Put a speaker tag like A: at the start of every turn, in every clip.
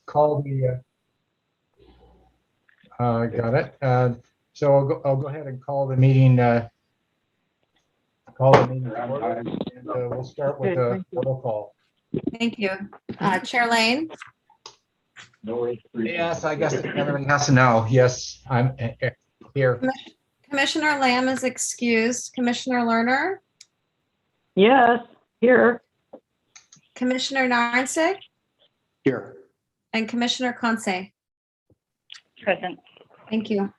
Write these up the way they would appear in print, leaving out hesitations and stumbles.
A: call the, got it. So I'll go ahead and call the meeting, to order, and we'll start with a roll call.
B: Thank you. Chair Lane,
A: Yes, I guess everybody has to know. Yes, I'm here.
B: Commissioner Lamb is excused. Commissioner Lerner,
C: Yes, here.
B: Commissioner Narnsick,
D: Here.
B: and Commissioner Conce.
C: Present.
B: Thank you.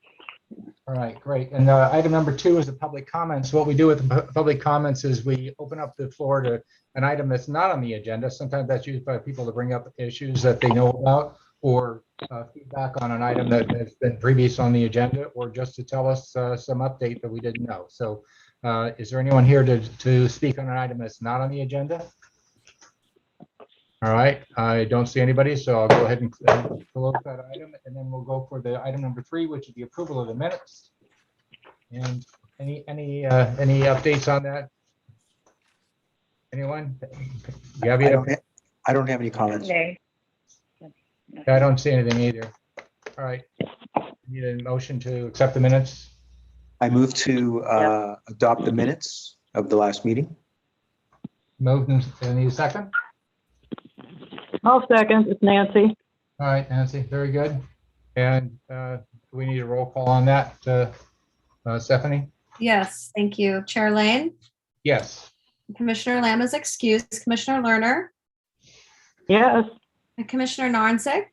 A: All right, great. And item number 2 is the public comments. What we do with the public comments is we open up the floor to an item that's not on the agenda. Sometimes that's used by people to bring up issues that they know about, or feedback on an item that has been previous on the agenda, or just to tell us some update that we didn't know. So is there anyone here to speak on an item that's not on the agenda? All right, I don't see anybody, so I'll go ahead and close that item, and then we'll go for the item number 3, which is the approval of the minutes. And any updates on that? Anyone? Gabby?
D: I don't have any comments.
C: Nay.
A: I don't see anything either. All right. Need a motion to accept the minutes?
D: I move to adopt the minutes of the last meeting.
A: Moved, and need a second?
C: I'll second. It's Nancy.
A: All right, Nancy, very good. And we need a roll call on that, Stephanie?
B: Yes, thank you. Chair Lane,
A: Yes.
B: Commissioner Lamb is excused. Commissioner Lerner,
C: Yes.
B: and Commissioner Narnsick,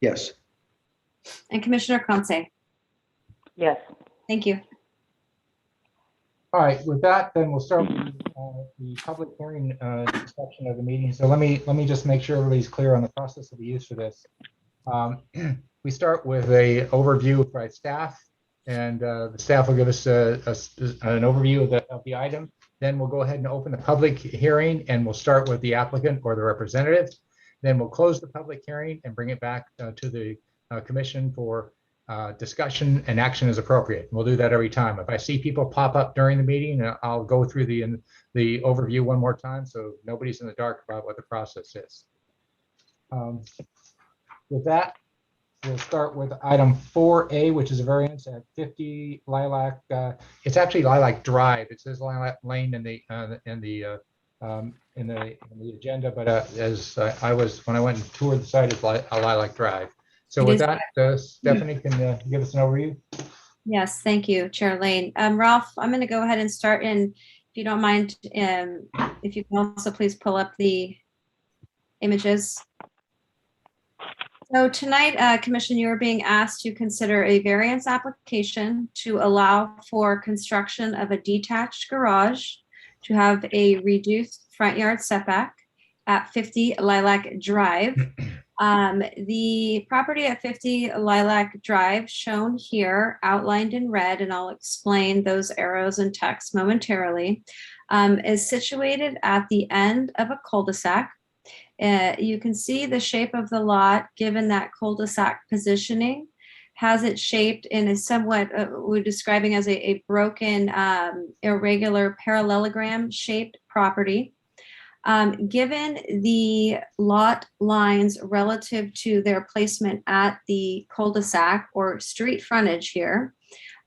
D: Yes.
B: and Commissioner Conce.
C: Yes.
B: Thank you.
A: All right, with that, then we'll start with the public hearing section of the meeting. So let me just make sure everybody's clear on the process that we use for this. We start with a overview by staff, and the staff will give us an overview of the item. Then we'll go ahead and open the public hearing, and we'll start with the applicant or the representative. Then we'll close the public hearing and bring it back to the commission for discussion and action as appropriate. We'll do that every time. If I see people pop up during the meeting, I'll go through the overview one more time so nobody's in the dark about what the process is. With that, we'll start with item 4A, which is a variance at 50 Lilac. It's actually Lilac Drive. It says Lilac Lane in the agenda, but when I went and toured the site, it's Lilac Drive. So with that, Stephanie can give us an overview.
B: Yes, thank you, Chair Lane. Ralph, I'm going to go ahead and start, and if you don't mind, if you can also please pull up the images. So tonight, Commission, you are being asked to consider a variance application to allow for construction of a detached garage to have a reduced front yard setback at 50 Lilac Drive. The property at 50 Lilac Drive, shown here, outlined in red, and I'll explain those arrows and text momentarily, is situated at the end of a cul-de-sac. You can see the shape of the lot, given that cul-de-sac positioning, has it shaped in a somewhat, we're describing as a broken, irregular parallelogram shaped property. Given the lot lines relative to their placement at the cul-de-sac or street frontage here,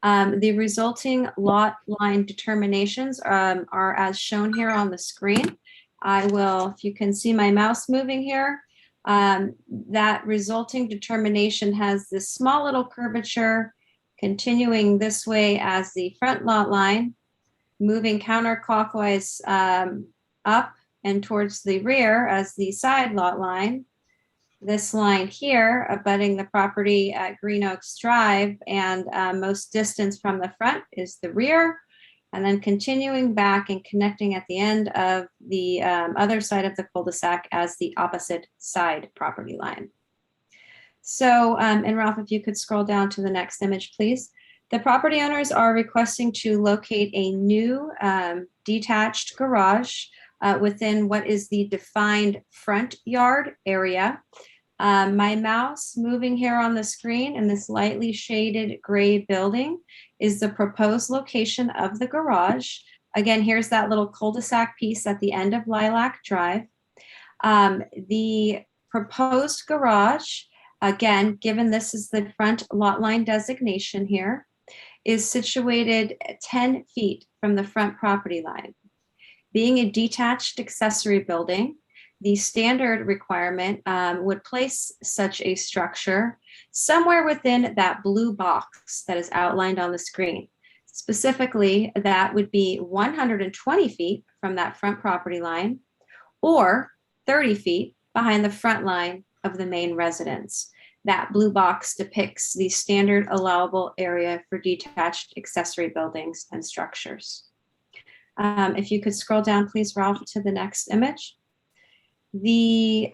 B: the resulting lot line determinations are as shown here on the screen. I will, if you can see my mouse moving here, that resulting determination has this small little curvature continuing this way as the front lot line, moving counterclockwise up and towards the rear as the side lot line. This line here abutting the property at Green Oaks Drive, and most distance from the front is the rear, and then continuing back and connecting at the end of the other side of the cul-de-sac as the opposite side property line. So, and Ralph, if you could scroll down to the next image, please. The property owners are requesting to locate a new detached garage within what is the defined front yard area. My mouse moving here on the screen in this lightly shaded gray building is the proposed location of the garage. Again, here's that little cul-de-sac piece at the end of Lilac Drive. The proposed garage again, given this is the front lot line designation here, is situated 10 feet from the front property line. Being a detached accessory building, the standard requirement would place such a structure somewhere within that blue box that is outlined on the screen. Specifically, that would be 120 feet from that front property line or 30 feet behind the front line of the main residence. That blue box depicts the standard allowable area for detached accessory buildings and structures. If you could scroll down, please, Ralph, to the next image. The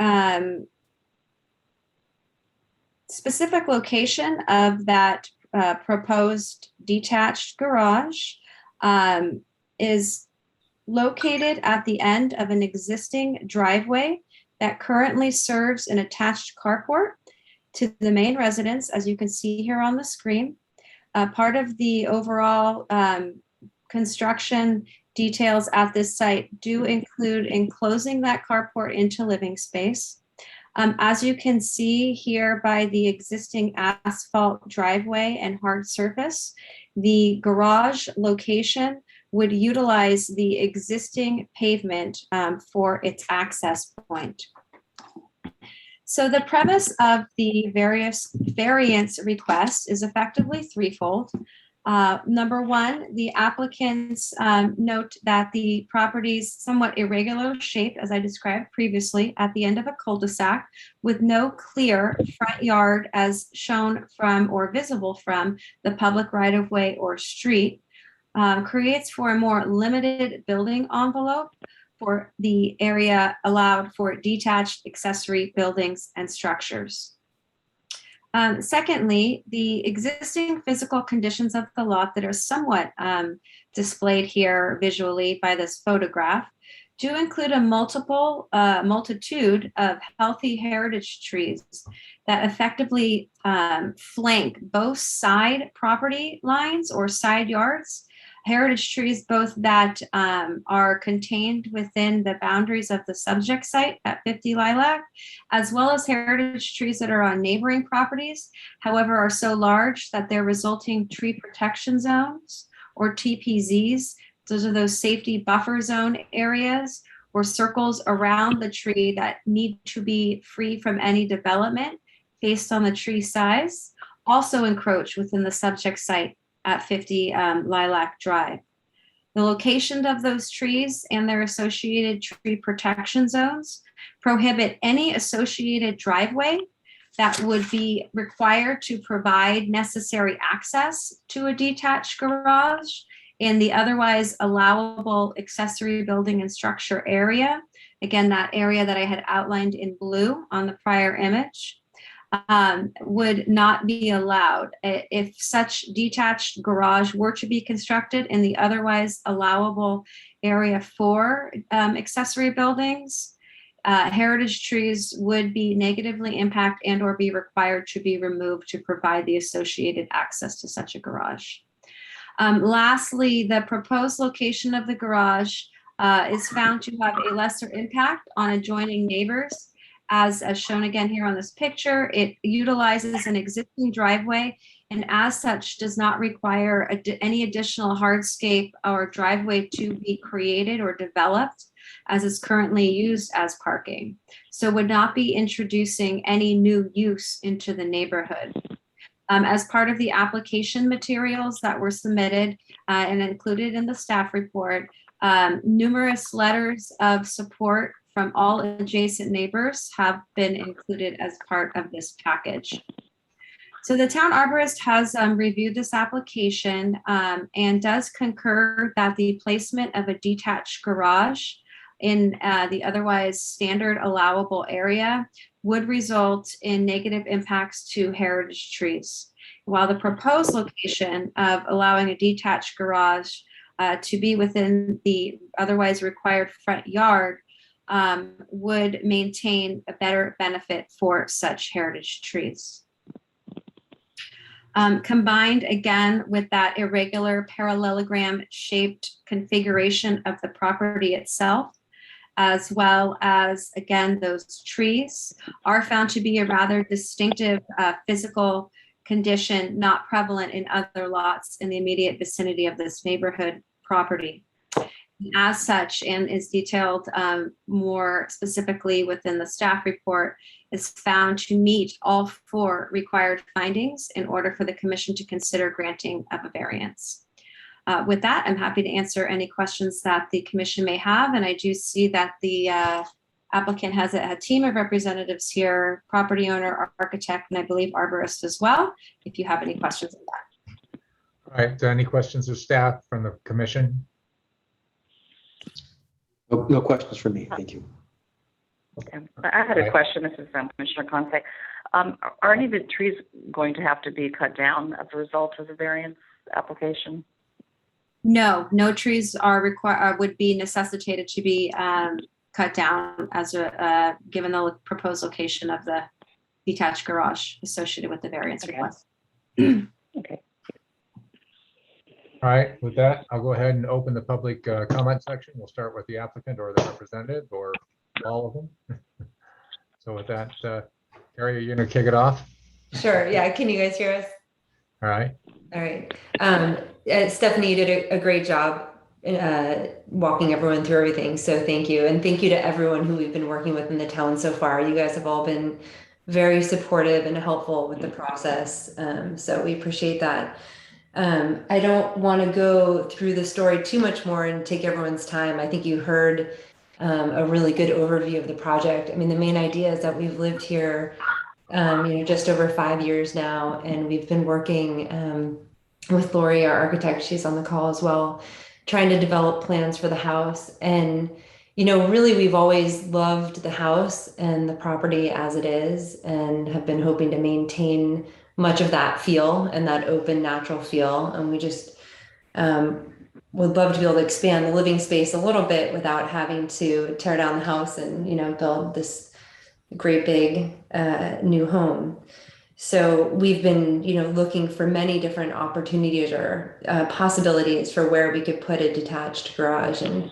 B: specific location of that proposed detached garage is located at the end of an existing driveway that currently serves an attached carport to the main residence, as you can see here on the screen. Part of the overall construction details at this site do include enclosing that carport into living space. As you can see here by the existing asphalt driveway and hard surface, the garage location would utilize the existing pavement for its access point. So the premise of the variance request is effectively threefold. Number one, the applicants note that the property's somewhat irregular shape, as I described previously, at the end of a cul-de-sac with no clear front yard as shown from or visible from the public right-of-way or street, creates for a more limited building envelope for the area allowed for detached accessory buildings and structures. Secondly, the existing physical conditions of the lot that are somewhat displayed here visually by this photograph do include a multitude of healthy heritage trees that effectively flank both side property lines or side yards. Heritage trees both that are contained within the boundaries of the subject site at 50 Lilac, as well as heritage trees that are on neighboring properties, however, are so large that their resulting tree protection zones or TPZs, those are those safety buffer zone areas or circles around the tree that need to be free from any development based on the tree size, also encroach within the subject site at 50 Lilac Drive. The location of those trees and their associated tree protection zones prohibit any associated driveway that would be required to provide necessary access to a detached garage in the otherwise allowable accessory building and structure area. Again, that area that I had outlined in blue on the prior image. Would not be allowed. If such detached garage were to be constructed in the otherwise allowable area for accessory buildings, heritage trees would be negatively impact and or be required to be removed to provide the associated access to such a garage. Lastly, the proposed location of the garage is found to have a lesser impact on adjoining neighbors. As shown again here on this picture, it utilizes an existing driveway and as such does not require any additional hardscape or driveway to be created or developed as is currently used as parking. So would not be introducing any new use into the neighborhood. As part of the application materials that were submitted and included in the staff report, numerous letters of support from all adjacent neighbors have been included as part of this package. So the town arborist has reviewed this application and does concur that the placement of a detached garage in the otherwise standard allowable area would result in negative impacts to heritage trees. While the proposed location of allowing a detached garage to be within the otherwise required front yard would maintain a better benefit for such heritage trees. Combined again with that irregular parallelogram shaped configuration of the property itself, as well as, again, those trees are found to be a rather distinctive physical condition not prevalent in other lots in the immediate vicinity of this neighborhood property. As such, and is detailed more specifically within the staff report, is found to meet all 4 required findings in order for the commission to consider granting of a variance. With that, I'm happy to answer any questions that the commission may have. And I do see that the applicant has a team of representatives here, property owner, architect, and I believe arborist as well, if you have any questions on that.
A: All right, any questions of staff from the commission?
D: No questions for me. Thank you.
C: Okay. I had a question. This is Commissioner Conte. Are any of the trees going to have to be cut down as a result of the variance application?
B: No, no trees are required, would be necessitated to be cut down as given the proposed location of the detached garage associated with the variance
C: Okay.
B: request.
C: Okay.
A: All right, with that, I'll go ahead and open the public comment section. We'll start with the applicant or the representative or all of them. So with that, Carrie, are you going to kick it off?
E: Sure. Yeah. Can you guys hear us?
A: All right.
E: All right. Stephanie, you did a great job walking everyone through everything. So thank you. And thank you to everyone who we've been working with in the town so far. You guys have all been very supportive and helpful with the process. So we appreciate that. I don't want to go through the story too much more and take everyone's time. I think you heard a really good overview of the project. I mean, the main idea is that we've lived here just over 5 years now, and we've been working with Lori, our architect, she's on the call as well, trying to develop plans for the house. And, really we've always loved the house and the property as it is, and have been hoping to maintain much of that feel and that open, natural feel. And we just would love to be able to expand the living space a little bit without having to tear down the house and, build this great big new home. So we've been, looking for many different opportunities or possibilities for where we could put a detached garage. And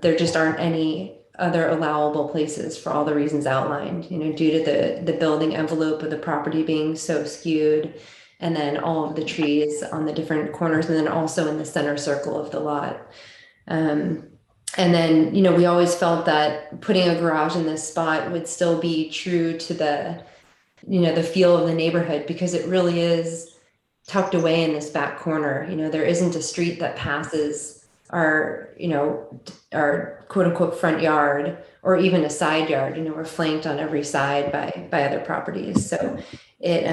E: there just aren't any other allowable places for all the reasons outlined, due to the building envelope of the property being so skewed, and then all of the trees on the different corners, and then also in the center circle of the lot. And then, we always felt that putting a garage in this spot would still be true to the feel of the neighborhood, because it really is tucked away in this back corner. There isn't a street that passes our quote unquote front yard, or even a side yard. We're flanked on every side by other properties. So it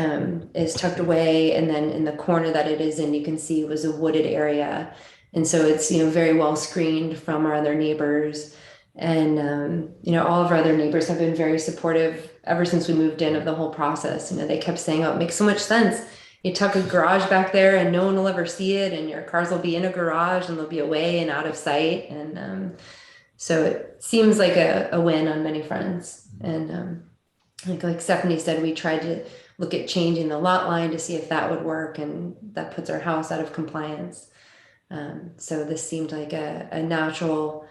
E: is tucked away. And then in the corner that it is in, you can see was a wooded area. And so it's, very well screened from our other neighbors. And, all of our other neighbors have been very supportive ever since we moved in of the whole process. They kept saying, oh, it makes so much sense. You tuck a garage back there and no one will ever see it, and your cars will be in a garage and they'll be away and out of sight. And so it seems like a win on many fronts. And like Stephanie said, we tried to look at changing the lot line to see if that would work, and that puts our house out of compliance. So this seemed like a natural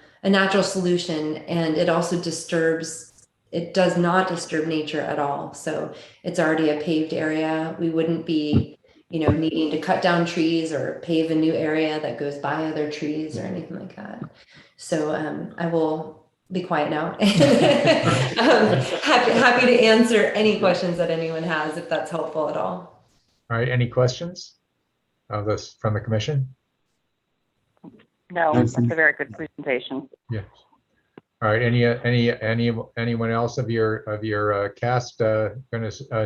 E: solution, and it also it does not disturb nature at all. So it's already a paved area. We wouldn't be, needing to cut down trees or pave a new area that goes by other trees or anything like that. So I will be quiet now. Happy to answer any questions that anyone has, if that's helpful at all.
A: All right, any questions of this from the commission?
C: No, that's a very good presentation.
A: Yes. All right, anyone else of your cast gonna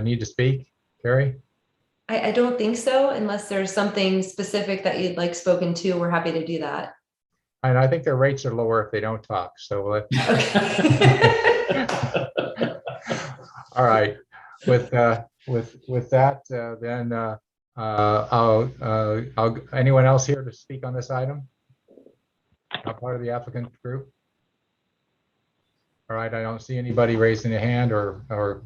A: need to speak? Carrie?
E: I don't think so, unless there's something specific that you'd like spoken to. We're happy to do that.
A: And I think their rates are lower if they don't talk, so all right. With that, then anyone else here to speak on this item? Not part of the applicant group? All right, I don't see anybody raising a hand or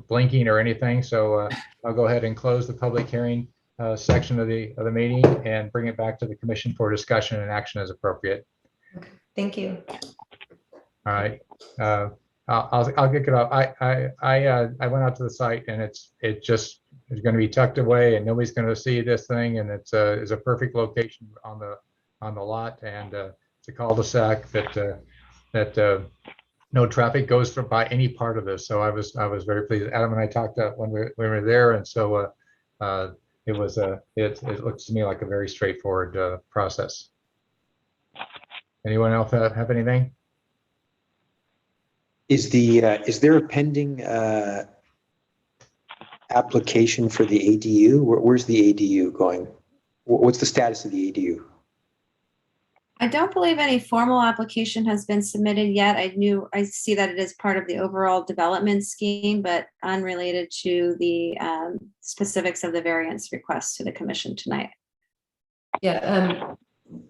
A: blinking or anything, so I'll go ahead and close the public hearing section of the meeting and bring it back to the commission for discussion and action as appropriate.
E: Thank you.
A: All right. I'll kick it off. I went out to the site and it's going to be tucked away and nobody's going to see this thing, and it's a perfect location on the lot, and it's a cul-de-sac that no traffic goes by any part of this. So I was very pleased. Adam and I talked when we were there, and so it looks to me like a very straightforward process. Anyone else have anything?
D: Is there a pending application for the ADU? Where's the ADU going? What's the status of the ADU?
B: I don't believe any formal application has been submitted yet. I see that it is part of the overall development scheme, but unrelated to the specifics of the variance request to the commission tonight.
E: Yeah,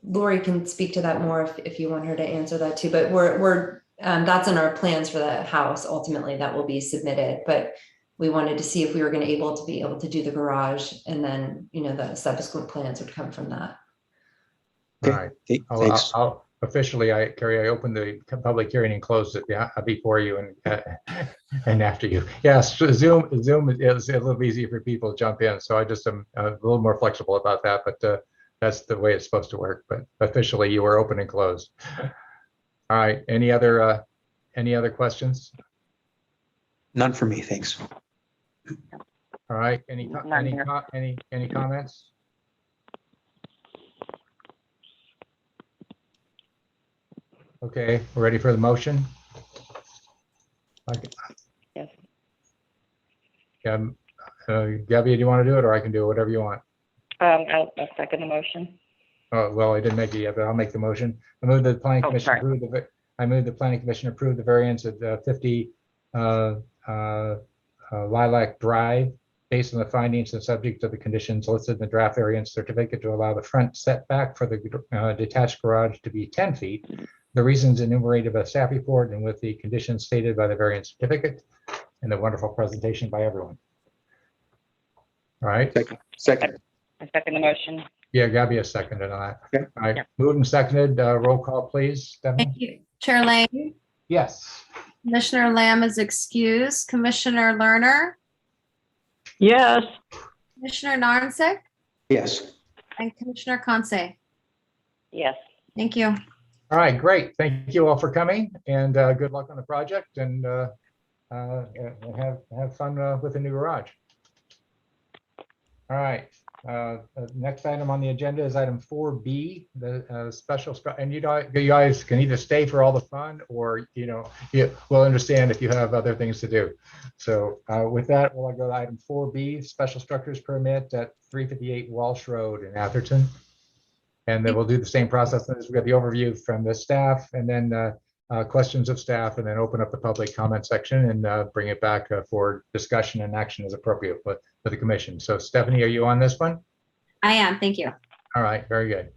E: Lori can speak to that more if you want her to answer that too, but we're that's in our plans for the house. Ultimately, that will be submitted, but we wanted to see if we were going to be able to do the garage, and then, you know, the subsequent plans would come from that.
A: All right.
D: Thanks.
A: I'll officially, Carrie, I opened the public hearing and closed it before you and after you. Yes, Zoom is a little easier for people to jump in, so I just am a little more flexible about that, but that's the way it's supposed to work. But officially, you were open and closed. All right. Any other questions?
D: None for me, thanks.
A: All right. Any comments? Okay, we're ready for the motion. Okay.
C: Yes.
A: Gabby, do you want to do it, or I can do it, whatever you want?
C: I'll second the motion.
A: Oh, well, I didn't make it yet, but I'll make the motion. I move that the planning commission
C: sorry.
A: approve the variance at 50 Lilac Drive based on the findings and subject to the conditions listed in the draft variance certificate to allow the front setback for the detached garage to be 10 feet. The reasons enumerated by the staff report and with the conditions stated by the variance certificate, and the wonderful presentation by everyone. All right.
D: Second.
C: I second the motion.
A: Yeah, Gabby has seconded on that.
D: Okay.
A: All right.
C: Yeah.
A: Moved and seconded. Roll call, please. Stephanie?
B: Thank you. Chair Lane,
A: Yes.
B: Commissioner Lamb is excused. Commissioner Lerner,
F: Yes.
B: Commissioner Narnsick,
D: Yes.
B: and Commissioner Conce.
C: Yes.
B: Thank you.
A: All right, great. Thank you all for coming, and good luck on the project, and have fun with the new garage. All right. Next item on the agenda is item 4B, the special, and you guys can either stay for all the fun, or we'll understand if you have other things to do. So with that, we'll go to item 4B, special structures permit at 358 Walsh Road in Atherton. And then we'll do the same process as we got the overview from the staff, and then questions of staff, and then open up the public comment section and bring it back for discussion and action as appropriate for the commission. So Stephanie, are you on this one?
B: I am. Thank you.
A: All right, very good.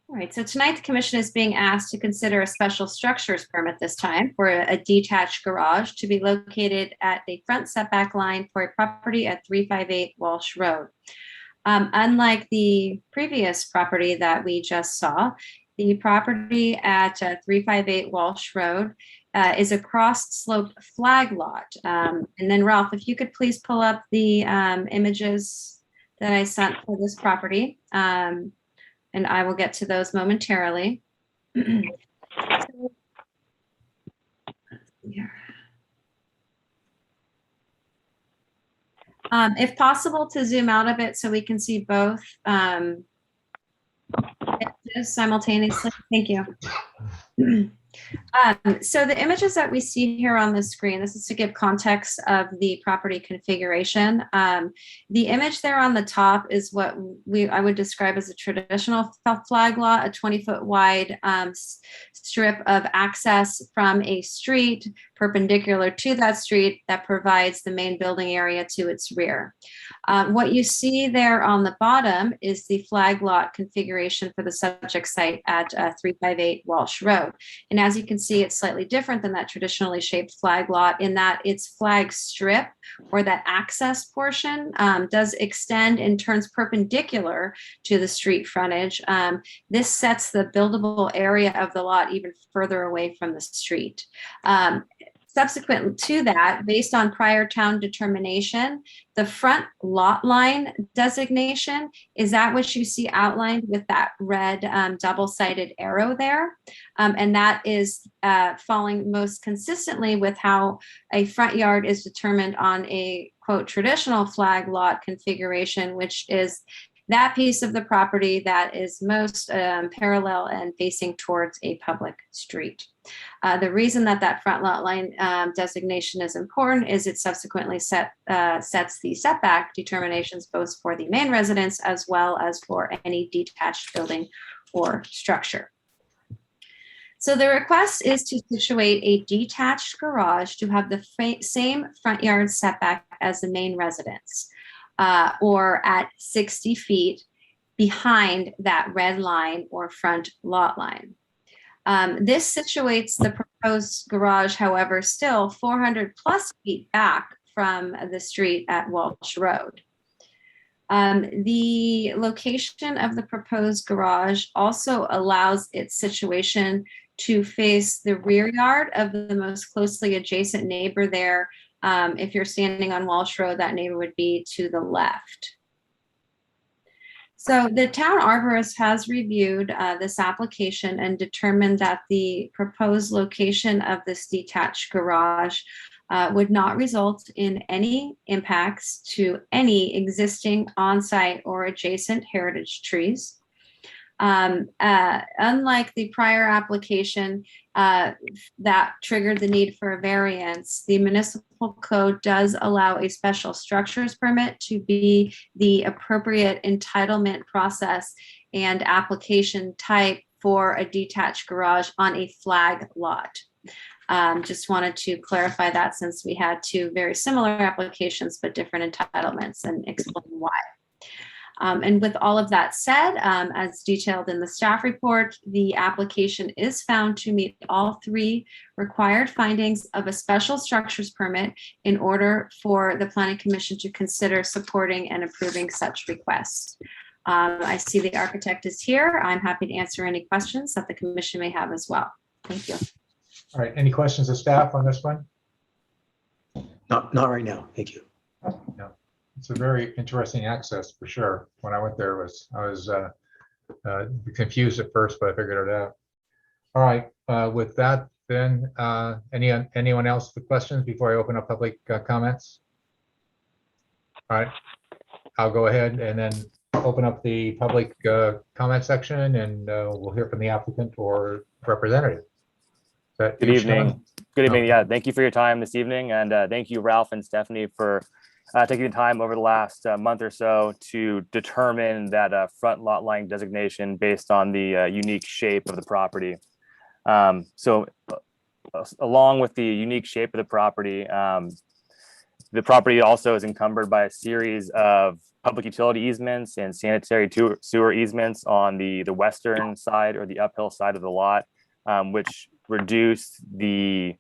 B: All right, so tonight the commission is being asked to consider a special structures permit this time for a detached garage to be located at the front setback line for a property at 358 Walsh Road. Unlike the previous property that we just saw, the property at 358 Walsh Road is a cross-sloped flag lot. And then Ralph, if you could please pull up the images that I sent for this property, and I will get to those momentarily. If possible, to zoom out a bit so we can see both images simultaneously. Thank you. So the images that we see here on the screen, this is to give context of the property configuration. The image there on the top is what I would describe as a traditional flag lot, a 20-foot wide strip of access from a street, perpendicular to that street that provides the main building area to its rear. What you see there on the bottom is the flag lot configuration for the subject site at 358 Walsh Road. And as you can see, it's slightly different than that traditionally shaped flag lot in that its flag strip, or that access portion, does extend and turns perpendicular to the street frontage. This sets the buildable area of the lot even further away from the street. Subsequent to that, based on prior town determination, the front lot line designation is that which you see outlined with that red double-sided arrow there. And that is falling most consistently with how a front yard is determined on a, quote, traditional flag lot configuration, which is that piece of the property that is most parallel and facing towards a public street. The reason that that front lot line designation is important is it subsequently sets the setback determinations both for the main residence as well as for any detached building or structure. So the request is to situate a detached garage to have the same front yard setback as the main residence, or at 60 feet behind that red line or front lot line. This situates the proposed garage, however, still 400 plus feet back from the street at Walsh Road. The location of the proposed garage also allows its situation to face the rear yard of the most closely adjacent neighbor there. If you're standing on Walsh Road, that neighbor would be to the left. So the town arborist has reviewed this application and determined that the proposed location of this detached garage would not result in any impacts to any existing on-site or adjacent heritage trees. Unlike the prior application that triggered the need for a variance, the municipal code does allow a special structures permit to be the appropriate entitlement process and application type for a detached garage on a flag lot. Just wanted to clarify that since we had two very similar applications but different entitlements, and explain why. And with all of that said, as detailed in the staff report, the application is found to meet all three required findings of a special structures permit in order for the Planning Commission to consider supporting and approving such requests. I see the architect is here. I'm happy to answer any questions that the commission may have as well. Thank you.
A: All right, any questions of staff on this one?
D: Not right now. Thank you.
A: No. It's a very interesting access for sure. When I went there, I was confused at first, but I figured it out. All right, with that, then anyone else with questions before I open up public comments? All right, I'll go ahead and then open up the public comment section, and we'll hear from the applicant or representative.
G: Good evening. Good evening. Yeah, thank you for your time this evening, and thank you, Ralph and Stephanie, for taking the time over the last month or so to determine that front lot line designation based on the unique shape of the property. So along with the unique shape of the property also is encumbered by a series of public utility easements and sanitary sewer easements on the western side or the uphill side of the lot, which reduce the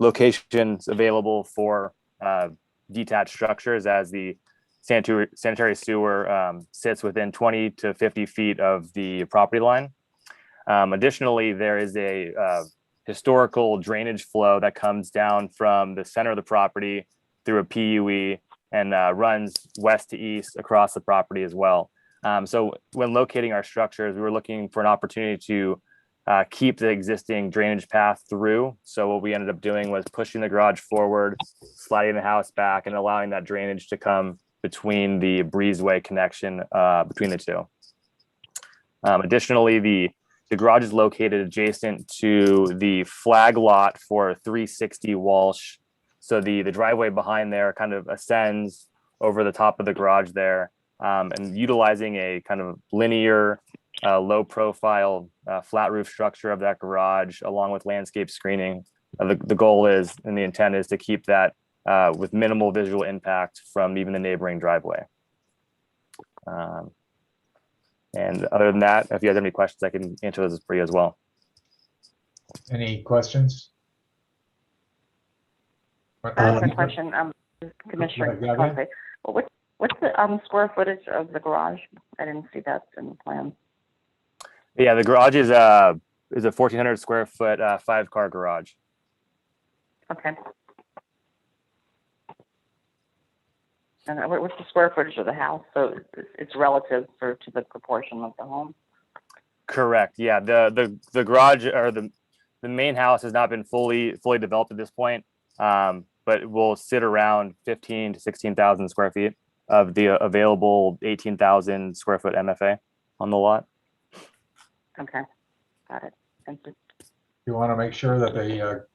G: locations available for detached structures, as the sanitary sewer sits within 20 to 50 feet of the property line. Additionally, there is a historical drainage flow that comes down from the center of the property through a PUE and runs west to east across the property as well. So when locating our structures, we were looking for an opportunity to keep the existing drainage path through. So what we ended up doing was pushing the garage forward, sliding the house back, and allowing that drainage to come between the breezeway connection between the two. Additionally, the garage is located adjacent to the flag lot for 360 Walsh. So the driveway behind there kind of ascends over the top of the garage there, and utilizing a kind of linear low profile, flat roof structure of that garage, along with landscape screening. The goal is, and the intent is to keep that with minimal visual impact from even the neighboring driveway. And other than that, if you have any questions, I can answer those for you as well.
A: Any questions?
C: I have a question, Commissioner
A: Yeah,
C: Conte. Well, what's the square footage of the garage? I didn't see that in the plan.
G: Yeah, the garage is a 1,400 square foot 5-car garage.
C: Okay. And what's the square footage of the house? So it's relative to the proportion of the home?
G: Correct. Yeah, the garage, or the main house has not been fully developed at this point, but it will sit around 15 to 16,000 square feet of the available 18,000 square foot MFA on the lot.
C: Okay, got it. Thank you.
A: You want to make sure that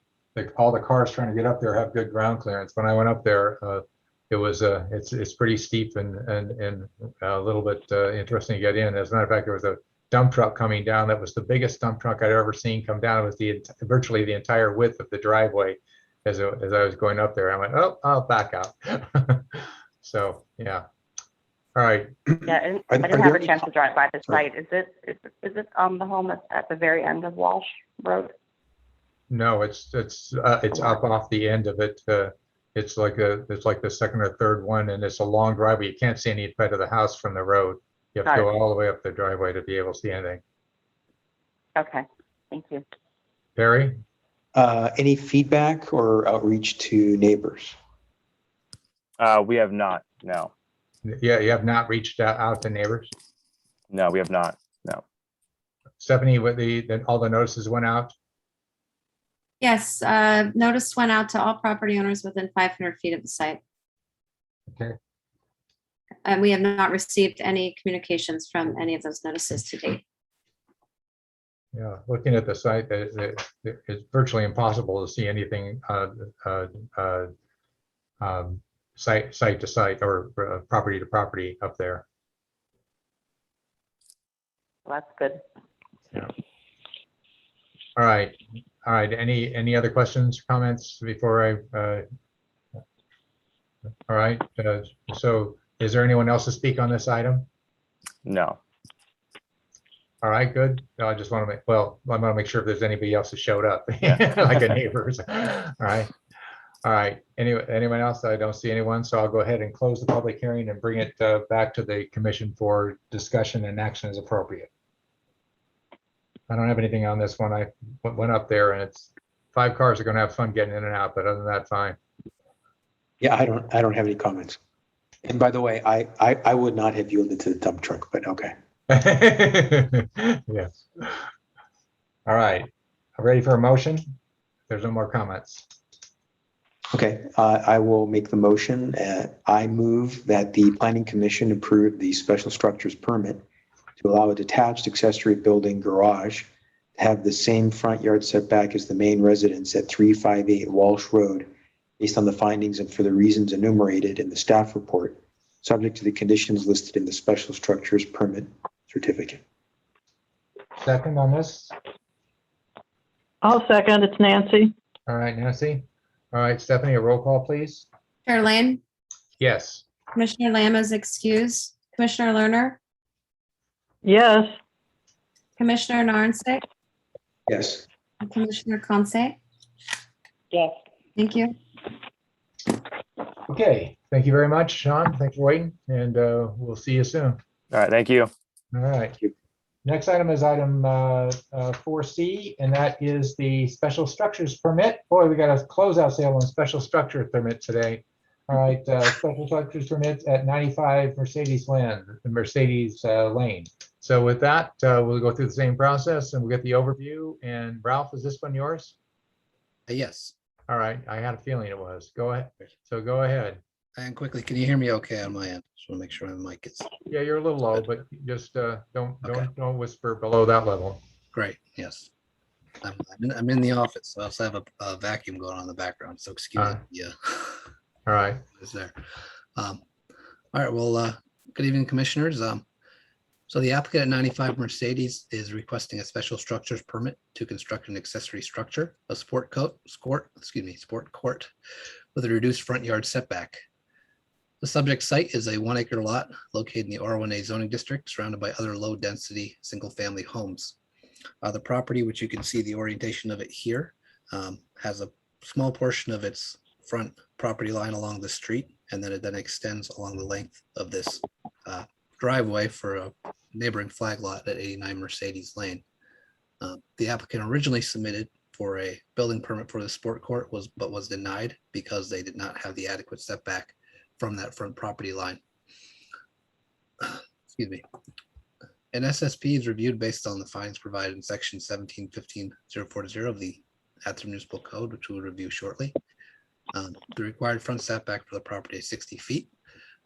A: all the cars trying to get up there have good ground clearance. When I went up there, it's pretty steep and a little bit interesting to get in. As a matter of fact, there was a dump truck coming down that was the biggest dump truck I'd ever seen come down. It was virtually the entire width of the driveway as I was going up there. I went, oh, I'll back out. So yeah. All right.
C: Yeah, and I didn't have a chance to drive by the site. Is it the home at the very end of Walsh Road?
A: No, it's up off the end of it. It's like the second or third one, and it's a long driveway. You can't see any side of the house from the road. You have to go all the way up the driveway to be able to see anything.
C: Okay, thank you.
A: Barry?
D: Any feedback or outreach to neighbors?
G: We have not. No.
A: Yeah, you have not reached out to neighbors?
G: No, we have not. No.
A: Stephanie, all the notices went out?
B: Yes, notice went out to all property owners within 500 feet of the site.
A: Okay.
B: And we have not received any communications from any of those notices to date.
A: Yeah, looking at the site, it's virtually impossible to see anything site to site or property to property up there.
C: Well, that's good.
A: Yeah. All right. Any other questions, comments before I? All right. So is there anyone else to speak on this item?
G: No.
A: All right, good. No, I just want to I want to make sure if there's anybody else that showed up,
G: Yeah.
A: like a neighbors. All right. All right. Anyone else? I don't see anyone. So I'll go ahead and close the public hearing and bring it back to the commission for discussion and action as appropriate. I don't have anything on this one. I went up there and it's 5 cars are going to have fun getting in and out, but other than that, fine.
D: Yeah, I don't have any comments. And by the way, I would not have yielded to the dump truck, but okay.
A: Yes. All right. Ready for a motion? There's no more comments.
D: Okay, I will make the motion. I move that the Planning Commission approve the special structures permit to allow a detached accessory building garage to have the same front yard setback as the main residence at 358 Walsh Road, based on the findings and for the reasons enumerated in the staff report, subject to the conditions listed in the special structures permit certificate.
A: Second on this?
F: I'll second. It's Nancy.
A: All right, Nancy. All right, Stephanie, a roll call, please.
B: Chair Lane,
A: Yes.
B: Commissioner Lamb is excused. Commissioner Lerner,
F: Yes.
B: Commissioner Narnsick,
D: Yes.
B: and Commissioner Conce.
C: Yes.
B: Thank you.
A: Okay, thank you very much, Sean. Thanks for waiting, and we'll see you soon.
G: All right. Thank you.
A: All right. Next item is item 4C, and that is the special structures permit. Boy, we got a closeout sale on special structure permit today. All right, special structures permit at 95 Mercedes Lane. So with that, we'll go through the same process and we'll get the overview. And Ralph, is this one yours?
H: Yes.
A: All right, I had a feeling it was. Go ahead. So go ahead.
H: And quickly, can you hear me okay on my end? Just want to make sure my mic is
A: Yeah, you're a little low, but just don't whisper below that level.
H: great. Yes. I'm in the office. So I also have a vacuum going on in the background. So excuse me. Yeah.
A: All right.
H: Is there. All right. Well, good evening, commissioners. So the applicant at 95 Mercedes is requesting a special structures permit to construct an accessory structure, a sport court with a reduced front yard setback. The subject site is a 1 acre lot located in the R1A zoning district, surrounded by other low density single-family homes. The property, which you can see the orientation of it here, has a small portion of its front property line along the street, and then it then extends along the length of this driveway for a neighboring flag lot at 89 Mercedes Lane. The applicant originally submitted for a building permit for the sport court but was denied because they did not have the adequate setback from that front property line. Excuse me. An SSP is reviewed based on the findings provided in section 1715.040 of the Atherton Municipal Code, which we'll review shortly. The required front setback for the property is 60 feet.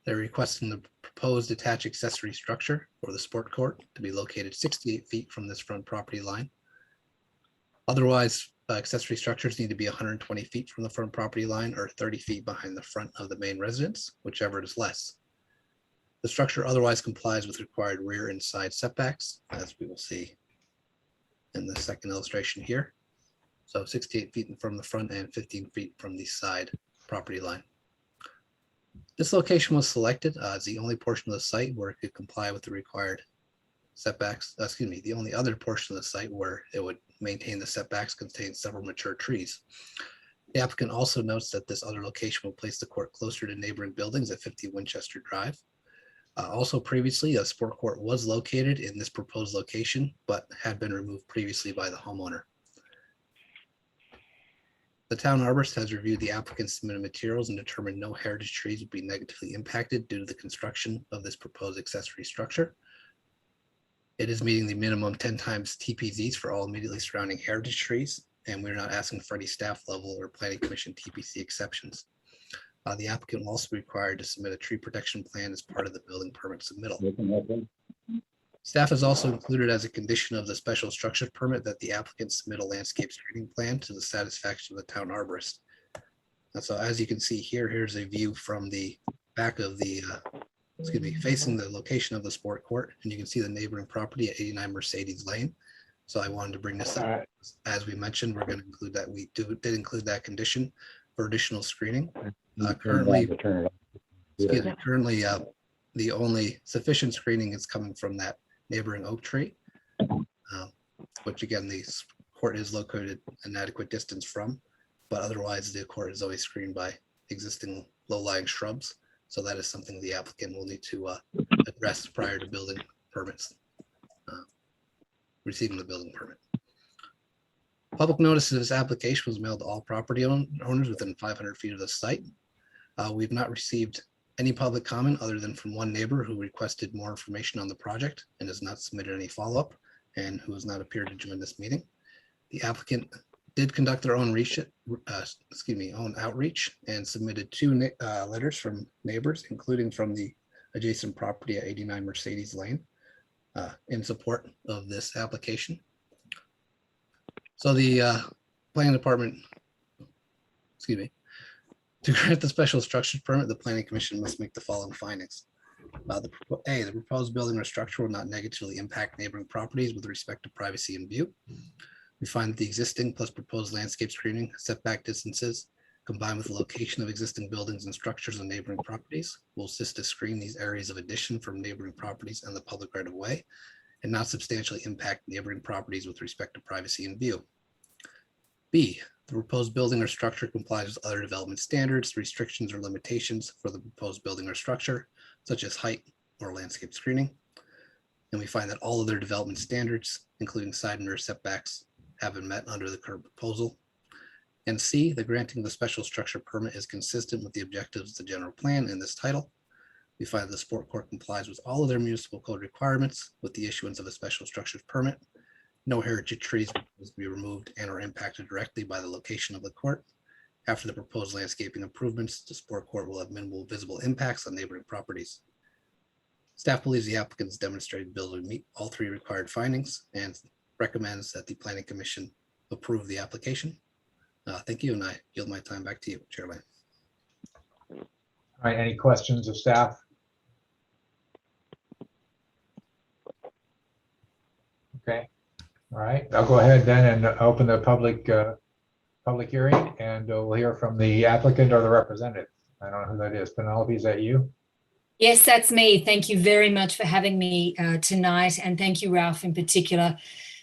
H: They're requesting the proposed detached accessory structure for the sport court to be located 68 feet from this front property line. Otherwise, accessory structures need to be 120 feet from the front property line or 30 feet behind the front of the main residence, whichever is less. The structure otherwise complies with required rear and side setbacks, as we will see in the second illustration here. So 68 feet from the front and 15 feet from the side property line. This location was selected as the only portion of the site where it could comply with the required setbacks. The only other portion of the site where it would maintain the setbacks contains several mature trees. The applicant also notes that this other location will place the court closer to neighboring buildings at 50 Winchester Drive. Also previously, a sport court was located in this proposed location, but had been removed previously by the homeowner. The town arborist has reviewed the applicant's submitted materials and determined no heritage trees would be negatively impacted due to the construction of this proposed accessory structure. It is meeting the minimum 10 times TPZs for all immediately surrounding heritage trees, and we're not asking for any staff level or planning commission TPC exceptions. The applicant will also be required to submit a tree protection plan as part of the building permit submittal. Staff has also included as a condition of the special structure permit that the applicant submit a landscape screening plan to the satisfaction of the town arborist. And so as you can see here, here's a view from the back of the, facing the location of the sport court, and you can see the neighboring property at 89 Mercedes Lane. So I wanted to bring this up. As we mentioned, we're going to include that. We did include that condition for additional screening. Currently, the only sufficient screening is coming from that neighboring oak tree, which again, the court is located an adequate distance from, but otherwise the court is always screened by existing low-lying shrubs. So that is something the applicant will need to address prior to building permits, receiving the building permit. Public notice of this application was mailed to all property owners within 500 feet of the site. We've not received any public comment other than from one neighbor who requested more information on the project and has not submitted any follow-up and who has not appeared to join this meeting. The applicant did conduct their own outreach and submitted 2 letters from neighbors, including from the adjacent property at 89 Mercedes Lane, in support of this application. So the planning department, to grant the special structures permit, the planning commission must make the following findings. The proposed building or structure will not negatively impact neighboring properties with respect to privacy and view. We find that the existing plus proposed landscape screening, setback distances, combined with the location of existing buildings and structures on neighboring properties, will assist to screen these areas of addition from neighboring properties and the public right of way, and not substantially impact neighboring properties with respect to privacy and view. B, the proposed building or structure complies with other development standards, restrictions, or limitations for the proposed building or structure, such as height or landscape screening. And we find that all of their development standards, including side and rear setbacks, have been met under the current proposal. And C, the granting of the special structure permit is consistent with the objectives of the general plan in this title. We find that the sport court complies with all of their municipal code requirements with the issuance of a special structures permit. No heritage trees will be removed and or impacted directly by the location of the court. After the proposed landscaping improvements, the sport court will have minimal visible impacts on neighboring properties. Staff believes the applicants demonstrated ability to meet all 3 required findings and recommends that the planning commission approve the application. Thank you, and I yield my time back to you, Chairman.
A: All right, any questions of staff? Okay, all right, I'll go ahead then and open the public hearing, and we'll hear from the applicant or the representative. I don't know who that is. Penelope, is that you?
I: Yes, that's me. Thank you very much for having me tonight. And thank you, Ralph, in particular,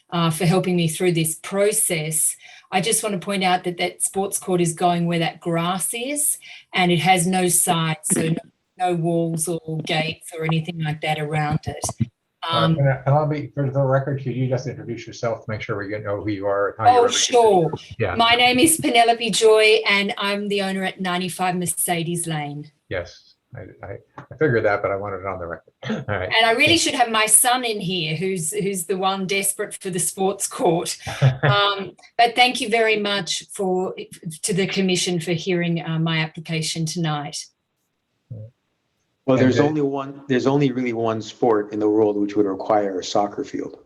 I: for helping me through this process. I just want to point out that that sports court is going where that grass is, and it has no sides, so no walls or gates or anything like that around it.
A: Penelope, for the record, could you just introduce yourself to make sure we know who you are? And how you
I: Oh,
A: really
I: sure.
A: Yeah.
I: My name is Penelope Joy, and I'm the owner at 95 Mercedes Lane.
A: Yes, I figured that, but I wanted it on the record. All right.
I: And I really should have my son in here, who's the one desperate for the sports court. But thank you very much to the commission for hearing my application tonight.
D: Well,
A: And
D: there's only really one sport in the world which would require a soccer field.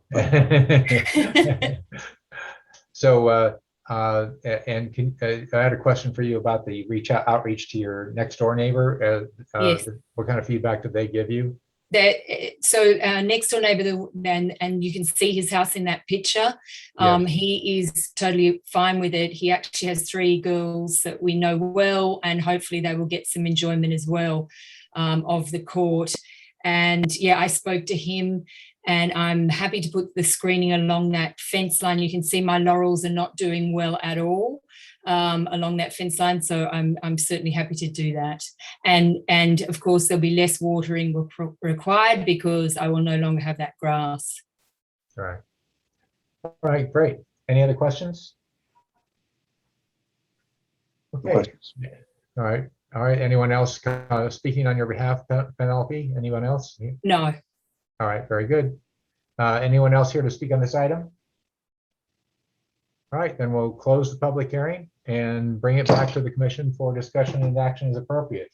A: So, I had a question for you about the outreach to your next door neighbor.
I: Yes.
A: What kind of feedback did they give you?
I: So next door neighbor, and you can see his house in that picture.
A: Yes.
I: He is totally fine with it. He actually has 3 girls that we know well, and hopefully they will get some enjoyment as well of the court. And yeah, I spoke to him, and I'm happy to put the screening along that fence line. You can see my laurels are not doing well at all along that fence line, so I'm certainly happy to do that. And of course there'll be less watering required because I will no longer have that grass.
A: All right, great. Any other questions? Okay.
D: Questions?
A: All right. Anyone else speaking on your behalf, Penelope? Anyone else?
I: No.
A: All right, very good. Anyone else here to speak on this item? All right, then we'll close the public hearing and bring it back to the commission for discussion and action as appropriate.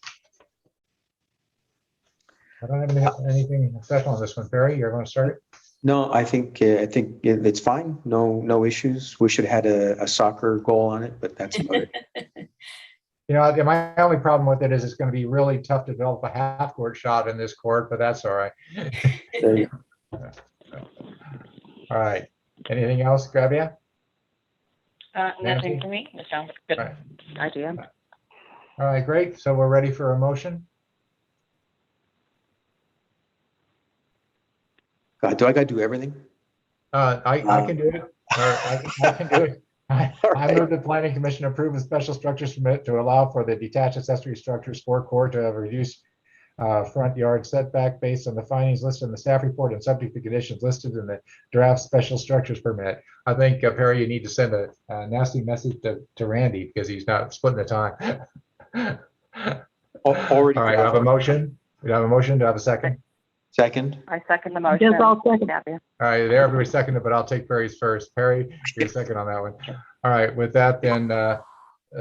A: I don't have anything special on this one. Barry, you're going to start it?
D: No, I think it's fine. No issues. We should have had a soccer goal on it, but that's about it.
A: You know, my only problem with it is it's going to be really tough to develop a half-court shot in this court, but that's all right.
D: There you go.
A: All right. Anything else, Gabia?
C: Nothing for me. It sounds good
A: Right.
C: idea.
A: All right, great. So we're ready for a motion.
D: Do I got to do everything?
A: I can do it. I can do it. I move the planning commission approve a special structures permit to allow for the detached accessory structure sport court to have a reduced front yard setback based on the findings listed in the staff report and subject to conditions listed in the draft special structures permit. I think, Perry, you need to send a nasty message to Randy because he's not splitting the time.
D: Already.
A: All right, I have a motion. We have a motion. Do I have a second?
D: Second.
C: I second the motion.
F: Yes, I'll second.
C: Gabby.
A: All right, there, everybody seconded, but I'll take Perry's first. Perry, you're second on that one. All right, with that, then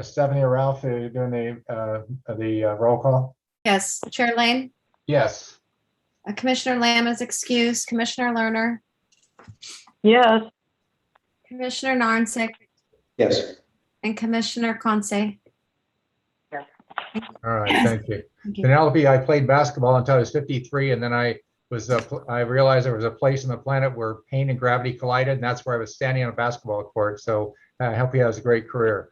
A: Stephanie or Ralph, are you doing the roll call?
B: Yes, Chair Lane,
A: Yes.
B: Commissioner Lamb is excused, Commissioner Lerner,
F: Yes,
B: Commissioner Narnsick,
D: Yes.
B: and Commissioner Conce.
C: Yes.
A: All right, thank you.
B: Thank you.
A: Penelope, I played basketball until I was 53, and then I realized there was a place on the planet where pain and gravity collided, and that's where I was standing on a basketball court. So I hope he has a great career.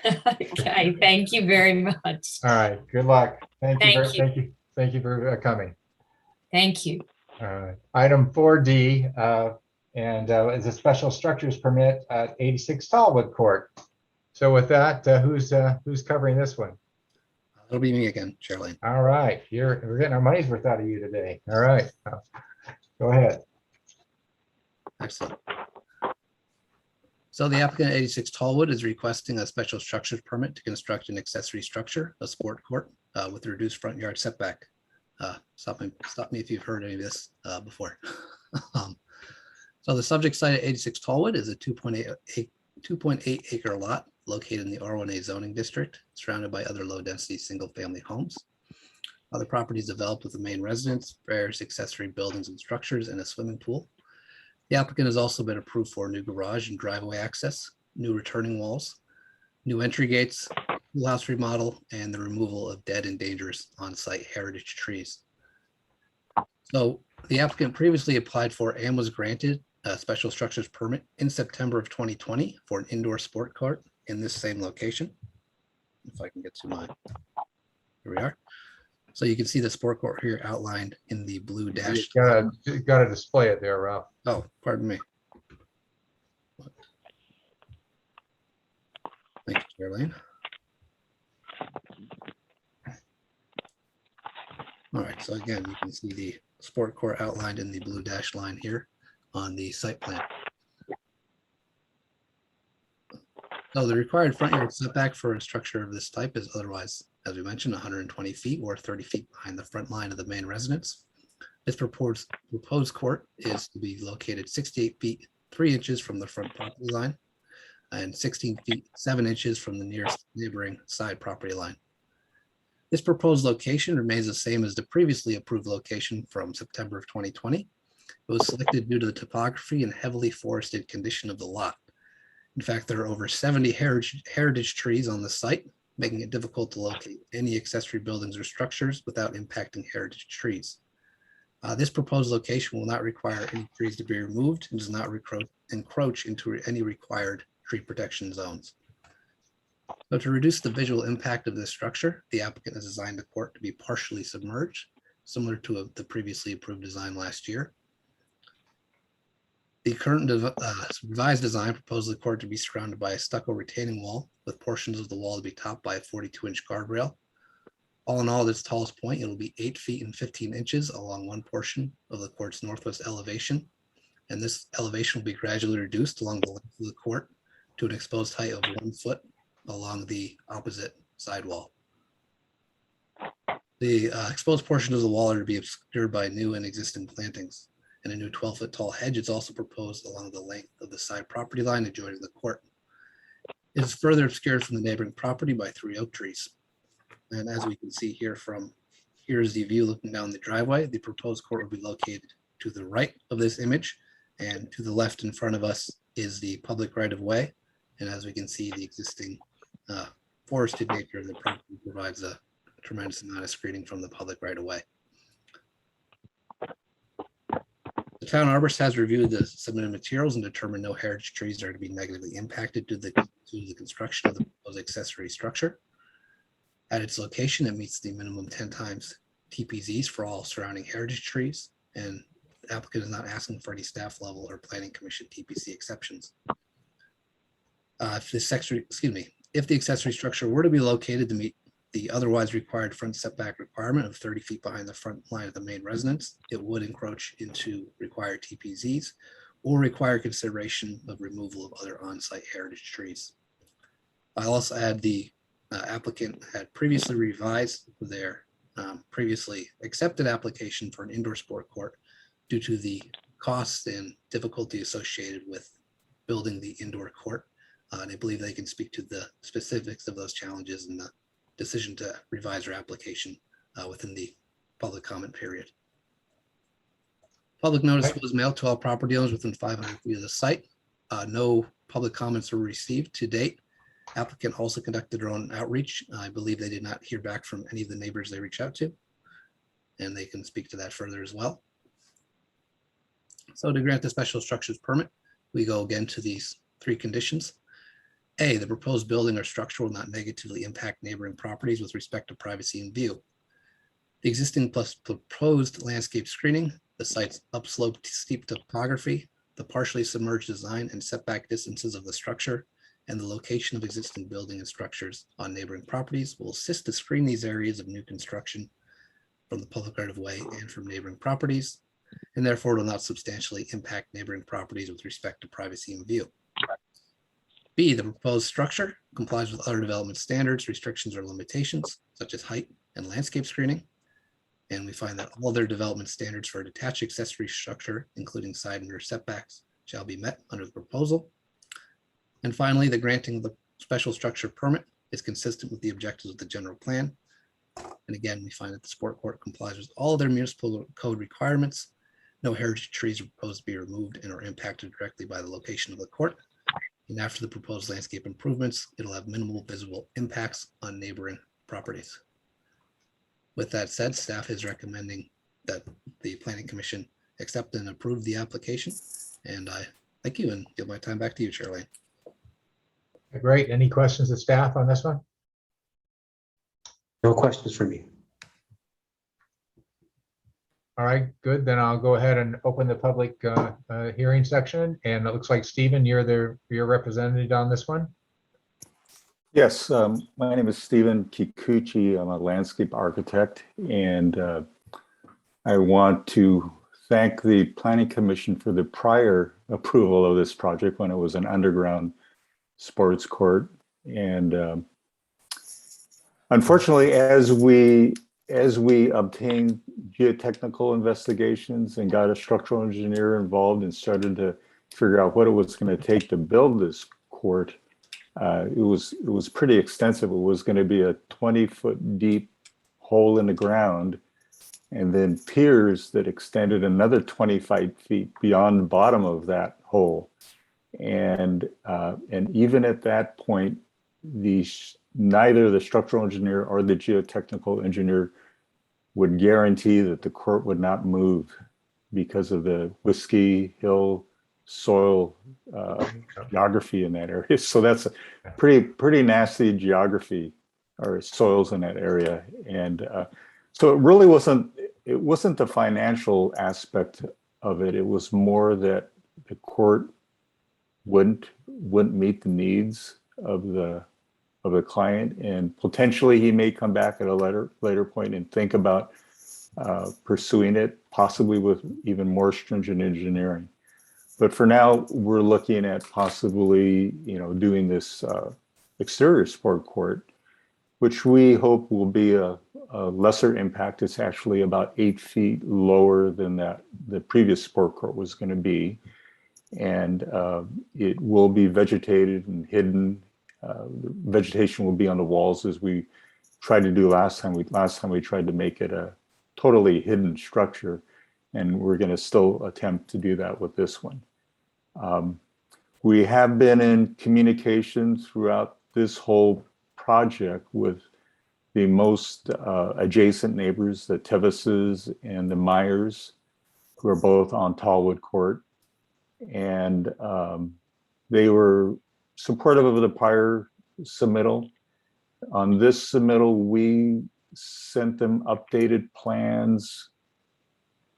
I: Okay, thank you very much.
A: All right, good luck. Thank you.
I: Thank you.
A: Thank you for coming.
I: Thank you.
A: All right. Item 4D, is a special structures permit at 86 Tallwood Court. So with that, who's covering this one?
H: It'll be me again, Chair Lane.
A: All right, we're getting our money's worth out of you today. All right, go ahead.
H: Excellent. So the applicant at 86 Tallwood is requesting a special structures permit to construct an accessory structure, a sport court, with a reduced front yard setback. Stop me if you've heard any of this before. So the subject site at 86 Tallwood is a 2.8 acre lot located in the R1A zoning district, surrounded by other low-density single-family homes. Other properties developed with the main residence, various accessory buildings and structures, and a swimming pool. The applicant has also been approved for a new garage and driveway access, new returning walls, new entry gates, pool house remodel, and the removal of dead and dangerous on-site heritage trees. So the applicant previously applied for and was granted a special structures permit in September of 2020 for an indoor sport court in this same location. If I can get to my, here we are. So you can see the sport court here outlined in the blue dash.
A: You gotta display it there, Ralph.
H: Oh, pardon me. Thank you, Charlene. All right, so again, you can see the sport court outlined in the blue dash line here on the site plan. So the required front yard setback for a structure of this type is otherwise, as we mentioned, 120 feet or 30 feet behind the front line of the main residence. This proposed court is to be located 68 feet 3 inches from the front property line and 16 feet 7 inches from the nearest neighboring side property line. This proposed location remains the same as the previously approved location from September of 2020. It was selected due to the topography and heavily forested condition of the lot. In fact, there are over 70 heritage trees on the site, making it difficult to locate any accessory buildings or structures without impacting heritage trees. This proposed location will not require any trees to be removed and does not encroach into any required tree protection zones. So to reduce the visual impact of this structure, the applicant has designed the court to be partially submerged, similar to the previously approved design last year. The current revised design proposed the court to be surrounded by a stucco retaining wall, with portions of the wall to be topped by a 42-inch guardrail. All in all, at its tallest point, it will be 8 feet and 15 inches along one portion of the court's northwest elevation. And this elevation will be gradually reduced along the length of the court to an exposed height of 1 foot along the opposite side wall. The exposed portions of the wall are to be obscured by new and existing plantings, and a new 12-foot tall hedge is also proposed along the length of the side property line adjoining the court. It is further obscured from the neighboring property by 3 oak trees. And as we can see here here's the view looking down the driveway. The proposed court will be located to the right of this image, and to the left in front of us is the public right of way. And as we can see, the existing forested nature of the property provides a tremendous amount of screening from the public right of way. The town arborist has reviewed the submitted materials and determined no heritage trees are to be negatively impacted due to the construction of the proposed accessory structure. At its location, it meets the minimum 10 times TPZs for all surrounding heritage trees, and the applicant is not asking for any staff level or planning commission TPC exceptions. If the accessory structure were to be located to meet the otherwise required front setback requirement of 30 feet behind the front line of the main residence, it would encroach into required TPZs or require consideration of removal of other on-site heritage trees. I'll also add the applicant had previously revised their previously accepted application for an indoor sport court due to the costs and difficulty associated with building the indoor court. And I believe they can speak to the specifics of those challenges and the decision to revise their application within the public comment period. Public notice was mailed to all property owners within 500 feet of the site. No public comments were received to date. Applicant also conducted their own outreach. I believe they did not hear back from any of the neighbors they reached out to, and they can speak to that further as well. So to grant the special structures permit, we go again to these 3 conditions. A, the proposed building or structure will not negatively impact neighboring properties with respect to privacy and view. The existing plus proposed landscape screening, the site's upslope steep topography, the partially submerged design and setback distances of the structure, and the location of existing building and structures on neighboring properties will assist to screen these areas of new construction from the public right of way and from neighboring properties, and therefore will not substantially impact neighboring properties with respect to privacy and view. B, the proposed structure complies with other development standards, restrictions, or limitations, such as height and landscape screening. And we find that all their development standards for a detached accessory structure, including side and rear setbacks, shall be met under the proposal. And finally, the granting of the special structure permit is consistent with the objectives of the general plan. And again, we find that the sport court complies with all their municipal code requirements. No heritage trees are proposed to be removed and are impacted directly by the location of the court. And after the proposed landscape improvements, it'll have minimal visible impacts on neighboring properties. With that said, staff is recommending that the Planning Commission accept and approve the application. And I thank you and give my time back to you, Charlene.
A: Great. Any questions of staff on this one?
D: No questions for me.
A: All right, good. Then I'll go ahead and open the public hearing section. And it looks like Stephen, you're representative on this one.
J: Yes, my name is Stephen Kikuchi. I'm a landscape architect, and I want to thank the Planning Commission for the prior approval of this project when it was an underground sports court. And unfortunately, as we obtained geotechnical investigations and got a structural engineer involved and started to figure out what it was going to take to build this court, it was pretty extensive. It was going to be a 20-foot deep hole in the ground, and then piers that extended another 25 feet beyond the bottom of that hole. And even at that point, neither the structural engineer or the geotechnical engineer would guarantee that the court would not move because of the Whiskey Hill soil geography in that area. So that's a pretty nasty geography or soils in that area. And so it really wasn't the financial aspect of it. It was more that the court wouldn't meet the needs of the client, and potentially he may come back at a later point and think about pursuing it, possibly with even more stringent engineering. But for now, we're looking at possibly, doing this exterior sport court, which we hope will be a lesser impact. It's actually about 8 feet lower than the previous sport court was going to be. And it will be vegetated and hidden. Vegetation will be on the walls, as we tried to do last time. We tried to make it a totally hidden structure, and we're going to still attempt to do that with this one. We have been in communication throughout this whole project with the most adjacent neighbors, the Tevises and the Myers, who are both on Tallwood Court. And they were supportive of the prior submittal. On this submittal, we sent them updated plans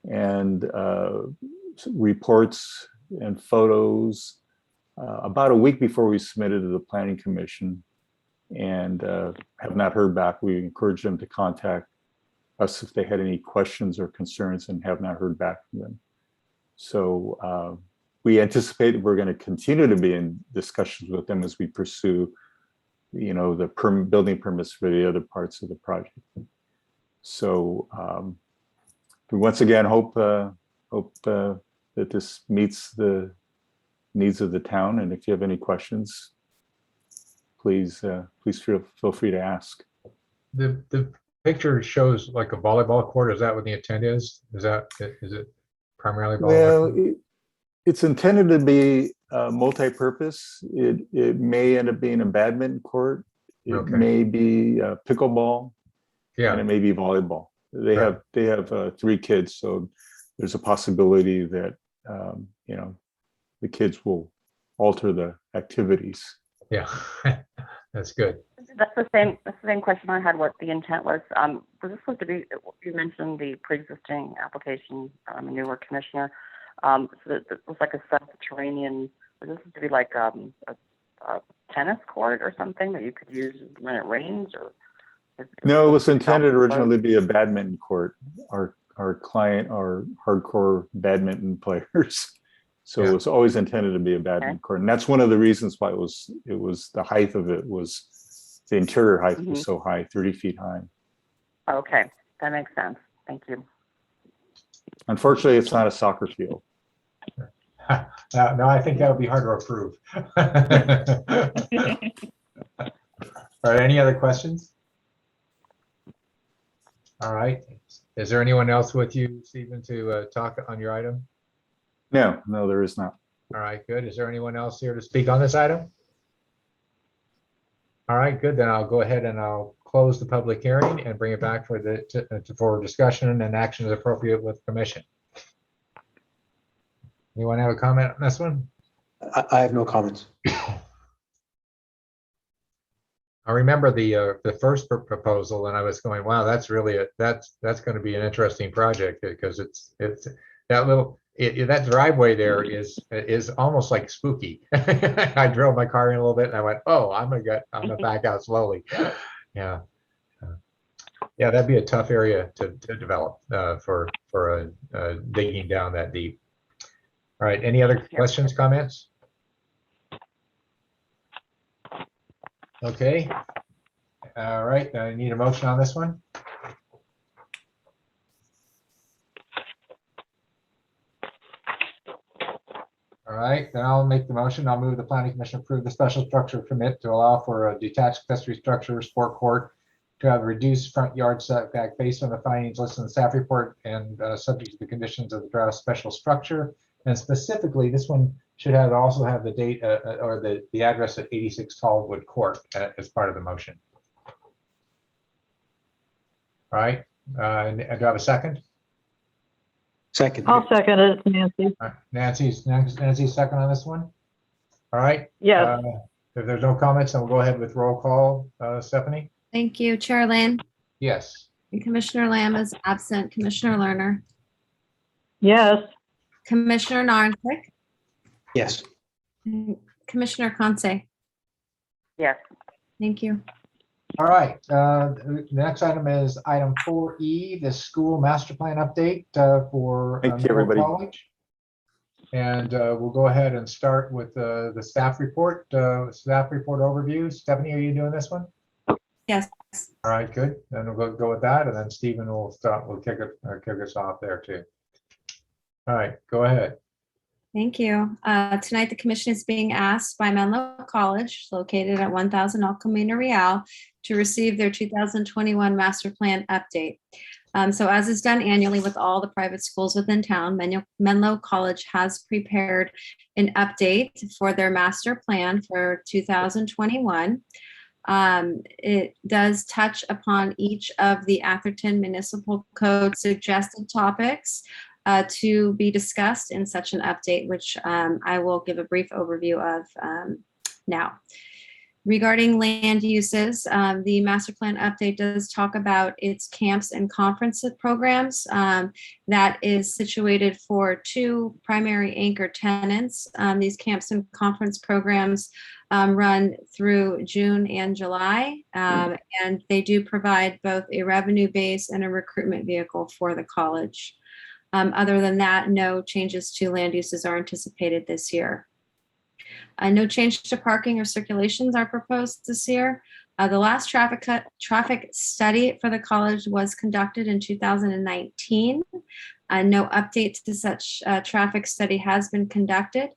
J: and reports and photos about a week before we submitted to the Planning Commission, and have not heard back. We encouraged them to contact us if they had any questions or concerns, and have not heard back from them. So we anticipate that we're going to continue to be in discussions with them as we pursue, the building permits for the other parts of the project. So we once again hope that this meets the needs of the town. And if you have any questions, please feel free to ask.
A: The picture shows like a volleyball court. Is that what the intent is? Is it primarily volleyball?
J: Well, it's intended to be multi-purpose. It may end up being a badminton court. It may be pickleball.
A: Yeah.
J: And it may be volleyball. They have 3 kids, so there's a possibility that the kids will alter the activities.
A: Yeah, that's good.
C: That's the same question I had. What the intent was? Was this supposed to be? You mentioned the pre-existing application. I'm a newer commissioner. So it was like a subterranean. Was this supposed to be like a tennis court or something that you could use when it rains? Or
J: no, it was intended originally to be a badminton court. Our client are hardcore badminton players. So it was always intended to be a badminton court. And that's one of the reasons why it was the height of it was, the interior height was so high, 30 feet high.
C: Okay, that makes sense. Thank you.
J: Unfortunately, it's not a soccer field.
A: No, I think that would be hard to approve. All right, any other questions? All right. Is there anyone else with you, Stephen, to talk on your item?
J: No, there is not.
A: All right, good. Is there anyone else here to speak on this item? All right, good. Then I'll go ahead and I'll close the public hearing and bring it back for discussion and action as appropriate with commission. Anyone have a comment on this one?
D: I have no comments.
A: I remember the first proposal, and I was going, "Wow, that's really that's going to be an interesting project because it's that little that driveway there is almost like spooky." I drove my car in a little bit, and I went, "Oh, I'm gonna back out slowly." Yeah, yeah, that'd be a tough area to develop for digging down that deep. All right, any other questions, comments? Okay. All right, I need a motion on this one. All right, then I'll make the motion. I'll move the planning commission approve the special structure permit to allow for a detached accessory structure sport court to have a reduced front yard setback based on the findings listed in the staff report and subject to the conditions of the draft special structure. And specifically, this one should also have the date or the address at 86 Tallwood Court as part of the motion. All right, do I have a second?
D: Second.
F: I'll second it, Nancy.
A: All right, Nancy's second on this one. All right.
F: Yes.
A: If there's no comments, then we'll go ahead with roll call. Stephanie?
B: Thank you, Chair Lane.
A: Yes.
B: And Commissioner Lamb is absent. Commissioner Lerner.
F: Yes.
B: Commissioner Narnsick.
D: Yes.
B: And Commissioner Conce.
C: Yes.
B: Thank you.
A: All right. The next item is item 4E, the school master plan update for
J: Thank you,
A: Menlo
J: everybody.
A: College. And we'll go ahead and start with the staff report overview. Stephanie, are you doing this one?
B: Yes.
A: All right, good. Then we'll go with that, and then Stephen will start. We'll kick us off there too. All right, go ahead.
B: Thank you. Tonight, the commission is being asked by Menlo College, located at 1000 El Camino Real, to receive their 2021 master plan update. So as is done annually with all the private schools within town, Menlo College has prepared an update for their master plan for 2021. It does touch upon each of the Atherton Municipal Code suggested topics to be discussed in such an update, which I will give a brief overview of now. Regarding land uses, the master plan update does talk about its camps and conference programs that is situated for 2 primary anchor tenants. These camps and conference programs run through June and July, and they do provide both a revenue base and a recruitment vehicle for the college. Other than that, no changes to land uses are anticipated this year. No change to parking or circulations are proposed this year. The last traffic study for the college was conducted in 2019. No update to such traffic study has been conducted.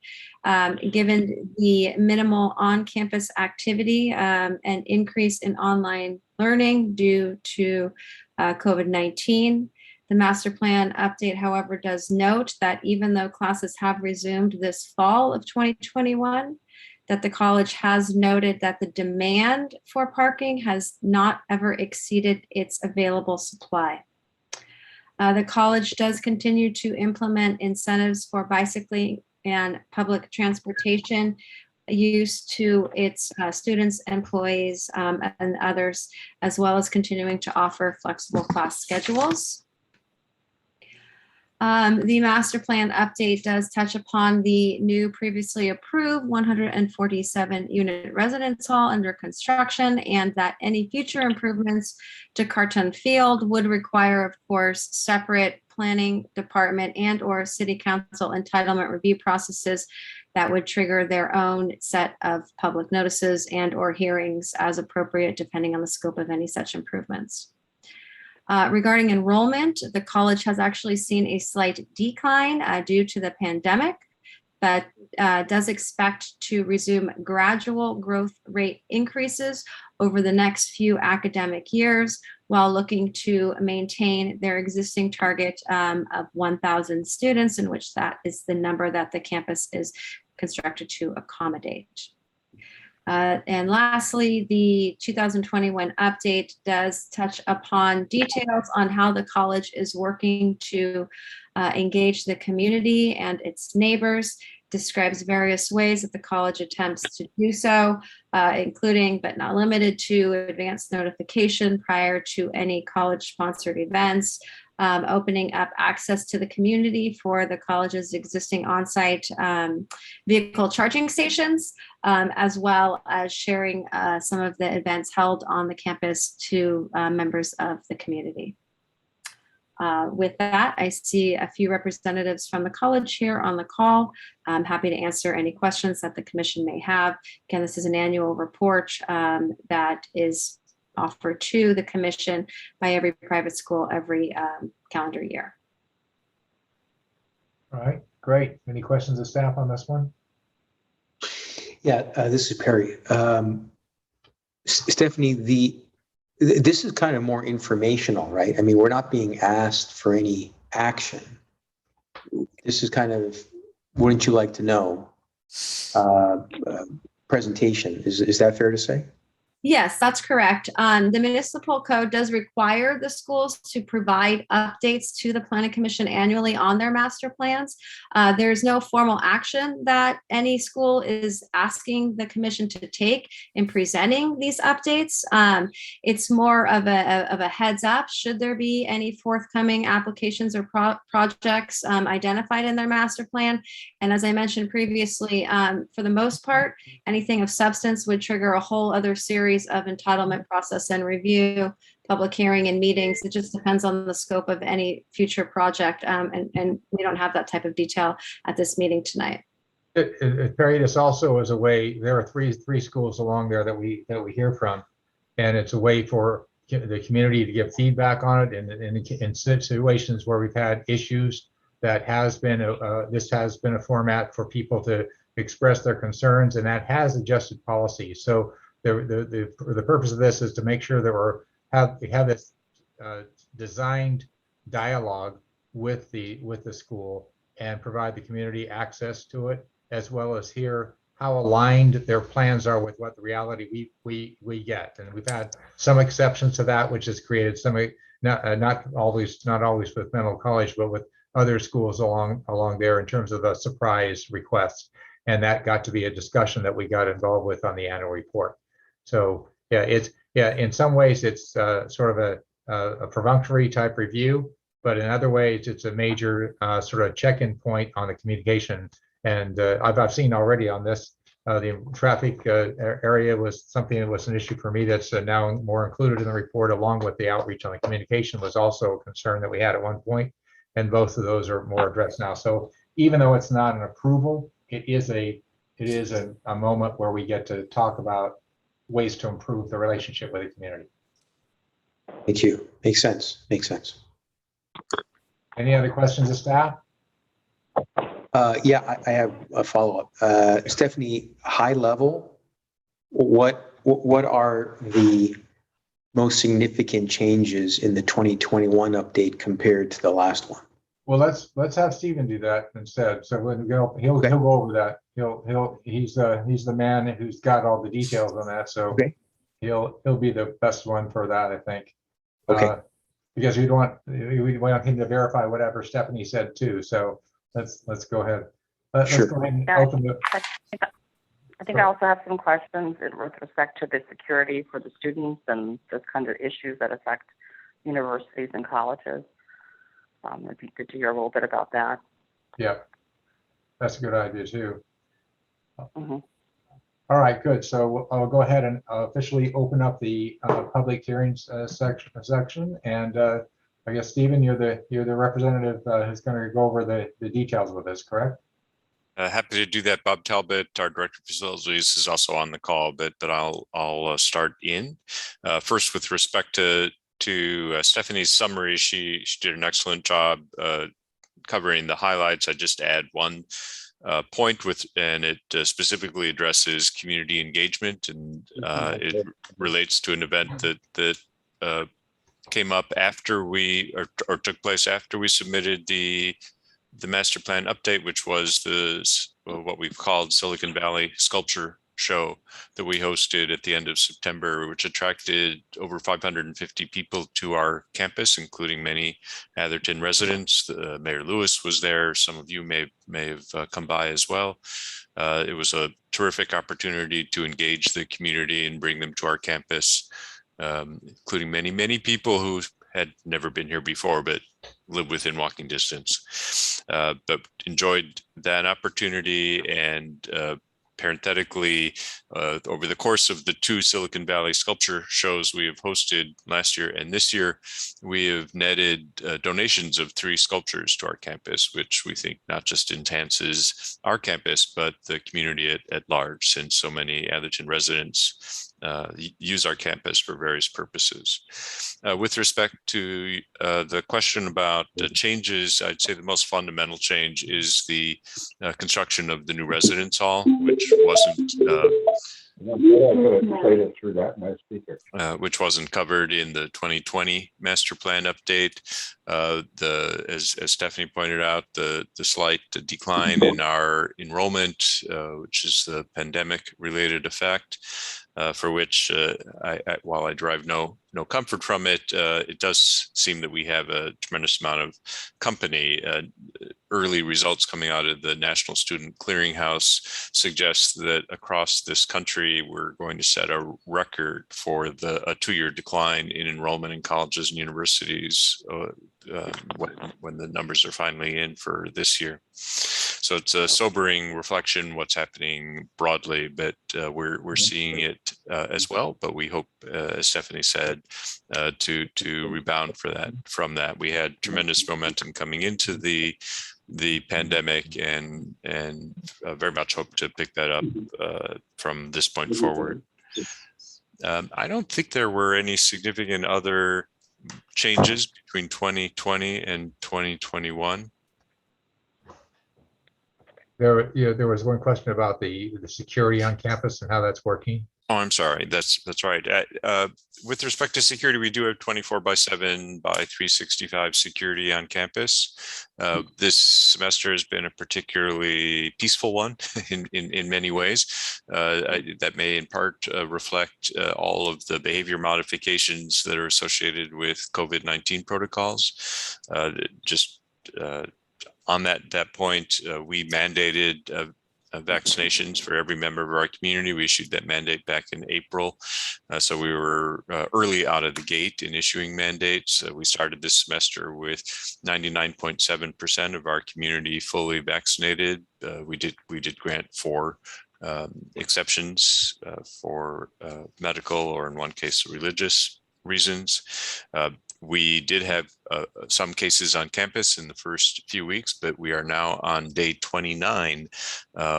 B: Given the minimal on-campus activity and increase in online learning due to COVID-19. The master plan update, however, does note that even though classes have resumed this fall of 2021, that the college has noted that the demand for parking has not ever exceeded its available supply. The college does continue to implement incentives for bicycling and public transportation use to its students, employees, and others, as well as continuing to offer flexible class schedules. The master plan update does touch upon the new previously approved 147 unit residence hall under construction, and that any future improvements to Carton Field would require, of course, separate planning department and or city council entitlement review processes that would trigger their own set of public notices and or hearings as appropriate, depending on the scope of any such improvements. Regarding enrollment, the college has actually seen a slight decline due to the pandemic, but does expect to resume gradual growth rate increases over the next few academic years while looking to maintain their existing target of 1,000 students, in which that is the number that the campus is constructed to accommodate. And lastly, the 2021 update does touch upon details on how the college is working to engage the community and its neighbors, describes various ways that the college attempts to do so, including but not limited to advance notification prior to any college-sponsored events, opening up access to the community for the college's existing on-site vehicle charging stations, as well as sharing some of the events held on the campus to members of the community. With that, I see a few representatives from the college here on the call. I'm happy to answer any questions that the commission may have. Again, this is an annual report that is offered to the commission by every private school every calendar year.
A: All right, great. Any questions of staff on this one?
D: Yeah, this is Perry. Stephanie, this is kind of more informational, right? I mean, we're not being asked for any action. This is kind of, wouldn't you like to know, presentation. Is that fair to say?
B: Yes, that's correct. The municipal code does require the schools to provide updates to the planning commission annually on their master plans. There's no formal action that any school is asking the commission to take in presenting these updates. It's more of a heads up should there be any forthcoming applications or projects identified in their master plan. And as I mentioned previously, for the most part, anything of substance would trigger a whole other series of entitlement process and review, public hearing and meetings. It just depends on the scope of any future project. And we don't have that type of detail at this meeting tonight.
A: Perry, this also is a way, there are three schools along there that we hear from, and it's a way for the community to give feedback on it in situations where we've had issues. That has been this has been a format for people to express their concerns, and that has adjusted policies. So the purpose of this is to make sure that we have this designed dialogue with the school and provide the community access to it, as well as hear how aligned their plans are with what the reality we get. And we've had some exceptions to that, which has created some not always with Menlo College, but with other schools along there in terms of the surprise requests. And that got to be a discussion that we got involved with on the annual report. So yeah, in some ways it's sort of a perfunctory type review, but in other ways it's a major sort of check-in point on the communication. And I've seen already on this, the traffic area was something that was an issue for me that's now more included in the report, along with the outreach on the communication was also a concern that we had at one point, and both of those are more addressed now. So even though it's not an approval, it is a moment where we get to talk about ways to improve the relationship with the community.
D: Thank you. Makes sense. Makes sense.
A: Any other questions of staff?
D: Yeah, I have a follow-up. Stephanie, high level, what are the most significant changes in the 2021 update compared to the last one?
A: Well, let's have Stephen do that instead. So he'll go over that. He's the man who's got all the details on that. So he'll be the best one for that, I think.
D: Okay.
A: Because we want him to verify whatever Stephanie said too. So let's go ahead. Let's
D: Sure.
A: go ahead and open the.
C: I think I also have some questions with respect to the security for the students and those kind of issues that affect universities and colleges. It'd be good to hear a little bit about that.
A: Yeah, that's a good idea too.
C: Mm-hmm.
A: All right, good. So I'll go ahead and officially open up the public hearings section. And I guess, Stephen, you're the representative who's going to go over the details with us, correct?
K: Happy to do that. Bob Talbot, our director of facilities, is also on the call, but I'll start in. First, with respect to Stephanie's summary, she did an excellent job covering the highlights. I just add one point and it specifically addresses community engagement, and it relates to an event that came up after or took place after we submitted the master plan update, which was what we've called Silicon Valley Sculpture show that we hosted at the end of September, which attracted over 550 people to our campus, including many Atherton residents. Mayor Lewis was there. Some of you may have come by as well. It was a terrific opportunity to engage the community and bring them to our campus, including many people who had never been here before, but live within walking distance. But enjoyed that opportunity, and parenthetically, over the course of the 2 Silicon Valley sculpture shows we have hosted last year and this year, we have netted donations of 3 sculptures to our campus, which we think not just enhances our campus, but the community at large, since so many Atherton residents use our campus for various purposes. With respect to the question about changes, I'd say the most fundamental change is the construction of the new residence hall, which wasn't covered in the 2020 master plan update. As Stephanie pointed out, the slight decline in our enrollment, which is the pandemic related effect, for which while I derive no comfort from it, it does seem that we have a tremendous amount of company. Early results coming out of the National Student Clearinghouse suggests that across this country, we're going to set a record for a 2-year decline in enrollment in colleges and universities when the numbers are finally in for this year. So it's a sobering reflection what's happening broadly, but we're seeing it as well. But we hope, as Stephanie said, to rebound from that. We had tremendous momentum coming into the pandemic, and very much hope to pick that up from this point forward. I don't think there were any significant other changes between 2020 and 2021.
A: There was one question about the security on campus and how that's working.
K: Oh, I'm sorry. That's right. With respect to security, we do have 24/7 by 365 security on campus. This semester has been a particularly peaceful one in many ways. That may in part reflect all of the behavior modifications that are associated with COVID-19 protocols. On that point, we mandated vaccinations for every member of our community. We issued that mandate back in April. So we were early out of the gate in issuing mandates. We started this semester with 99.7% of our community fully vaccinated. We did grant 4 exceptions for medical, or in one case, religious reasons. We did have some cases on campus in the first few weeks, but we are now on day 29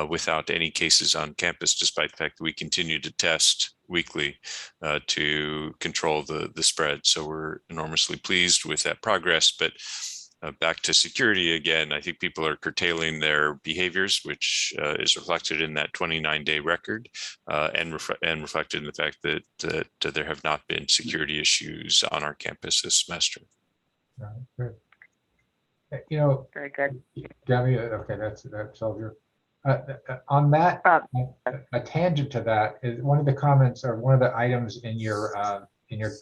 K: without any cases on campus, despite the fact that we continue to test weekly to control the spread. So we're enormously pleased with that progress. But back to security again, I think people are curtailing their behaviors, which is reflected in that 29-day record, and reflected in the fact that there have not been security issues on our campus this semester.
A: Good.
C: Very good.
A: Gabby, okay, that's all your. On that, a tangent to that is one of the comments, or one of the items in your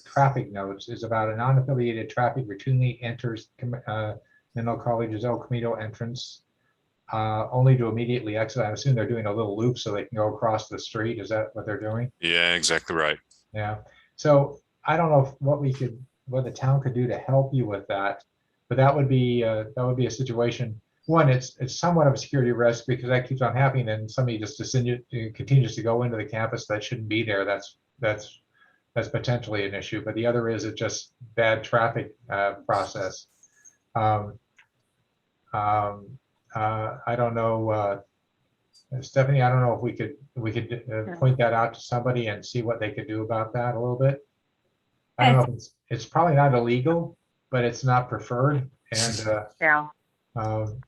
A: traffic notes, is about a non-affiliated traffic routinely enters Menlo College's El Camino entrance only to immediately exit. I assume they're doing a little loop so they can go across the street. Is that what they're doing?
K: Yeah, exactly right.
A: Yeah. So I don't know what the town could do to help you with that, but that would be a situation. One, it's somewhat of a security risk because that keeps on happening, and somebody just continues to go into the campus that shouldn't be there. That's potentially an issue. But the other is it's just bad traffic process. I don't know, Stephanie. I don't know if we could point that out to somebody and see what they could do about that a little bit. I don't know if it's probably not illegal, but it's not preferred, and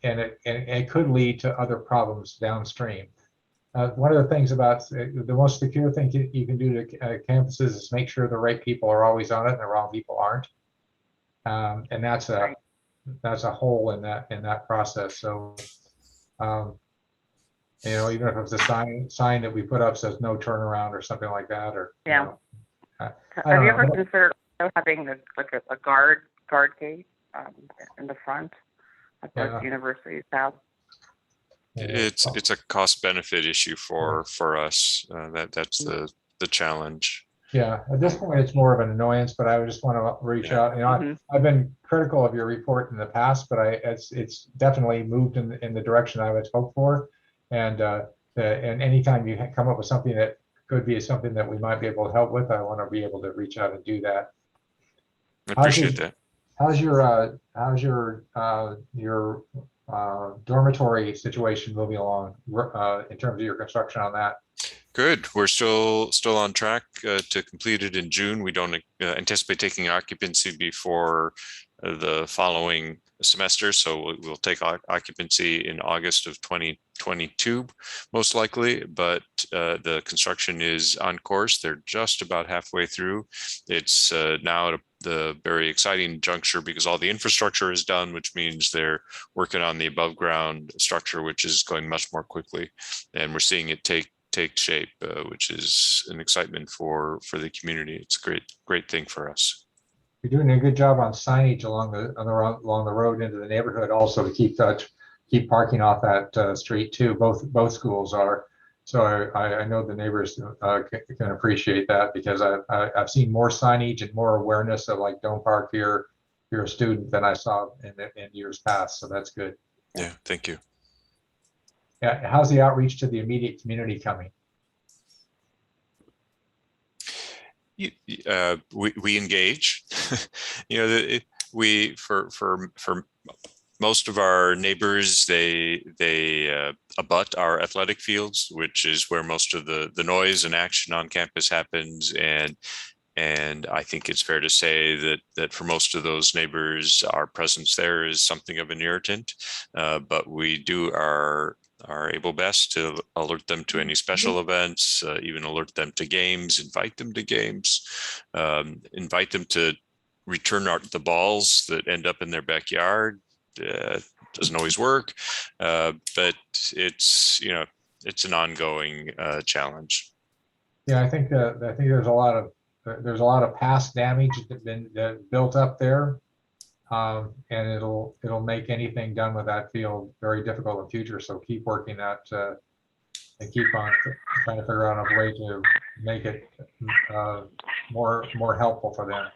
A: and it could lead to other problems downstream. One of the things about the most secure thing you can do to campuses is make sure the right people are always on it and the wrong people aren't, and that's a hole in that process. So You know, even if it's a sign that we put up says no turnaround or something like that, or. you
C: Yeah.
A: know, I
C: Have you
A: don't
C: ever
A: know.
C: considered having a guard gate in the front, like
A: Yeah.
C: most universities have?
K: It's a cost benefit issue for us. That's the challenge.
A: Yeah, at this point, it's more of an annoyance, but I just want to reach
K: Yeah.
A: out. You know, I've been critical of your report in the past, but it's definitely moved in the direction I would hope for. And anytime you come up with something that could be something that we might be able to help with, I want to be able to reach out and do that.
K: I appreciate that.
A: How's your dormitory situation moving along in terms of your construction on that?
K: Good. We're still on track to complete it in June. We don't anticipate taking occupancy before the following semester, so we'll take occupancy in August of 2022, most likely. But the construction is on course. They're just about halfway through. It's now at the very exciting juncture because all the infrastructure is done, which means they're working on the above ground structure, which is going much more quickly, and we're seeing it take shape, which is an excitement for the community. It's a great thing for us.
A: You're doing a good job on signage along the road into the neighborhood, also to keep parking off that street too. Both schools are. So I know the neighbors can appreciate that, because I've seen more signage and more awareness of like don't park here if you're a student than I saw in years past. So that's good.
K: Yeah, thank you.
A: Yeah, how's the outreach to the immediate community coming?
K: We engage. You know, we for most of our neighbors, they abut our athletic fields, which is where most of the noise and action on campus happens. And I think it's fair to say that for most of those neighbors, our presence there is something of an irritant. But we do our able best to alert them to any special events, even alert them to games, invite them to games, invite them to return the balls that end up in their backyard. Doesn't always work, but it's an ongoing challenge.
A: Yeah, I think there's a lot of past damage that's been built up there, and it'll make anything done with that field very difficult in the future. So keep working that and keep on trying to figure out a way to make it more helpful for them.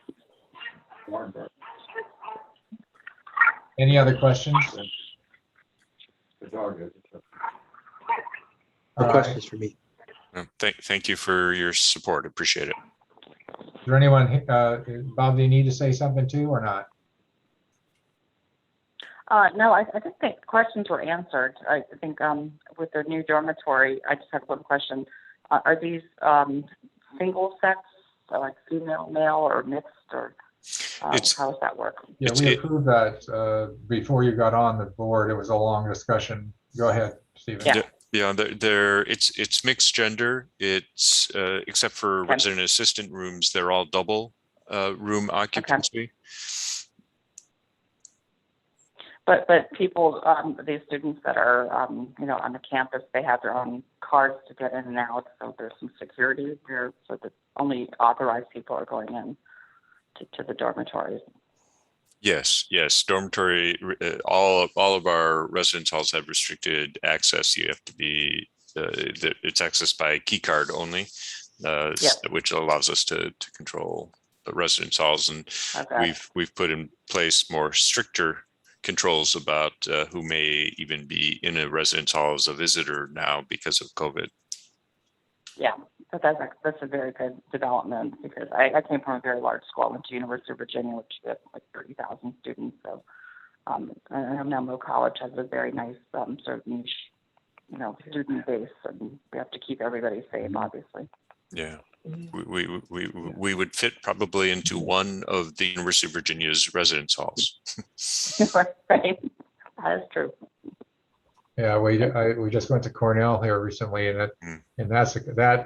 A: Any other questions?
D: No
A: All right.
D: questions for me.
K: Thank you for your support. Appreciate it.
A: Is there anyone, Bob, do you need to say something too or not?
C: No, I think the questions were answered. I think with the new dormitory, I just have one question. Are these single sex, so like female, male, or mixed, or how does that work?
A: Yeah, we approved that before you got on the board. It was a long discussion. Go ahead, Stephen.
K: Yeah, it's mixed gender. It's except for resident assistant rooms, they're all double room occupancy.
C: Okay. But people, these students that are on the campus, they have their own cards to get in and out. So there's some security there, so that only authorized people are going in to the dormitories.
K: Yes. Dormitory. All of our residence halls have restricted access. You have to be. It's accessed by key card only, which allows us to control the residence halls. And we've put in place more stricter controls about who may even be in a residence hall as a visitor now because of COVID. Yeah,
C: but that's a very good development, because I came from a very large school. I went to University of Virginia, which has like 30,000 students. So I know Menlo College has a very nice sort of niche, student base, and we have to keep everybody safe, obviously.
K: Yeah. We would fit probably into one of the University of Virginia's residence halls.
C: Right, that is true.
A: Yeah, we just went to Cornell here recently, and that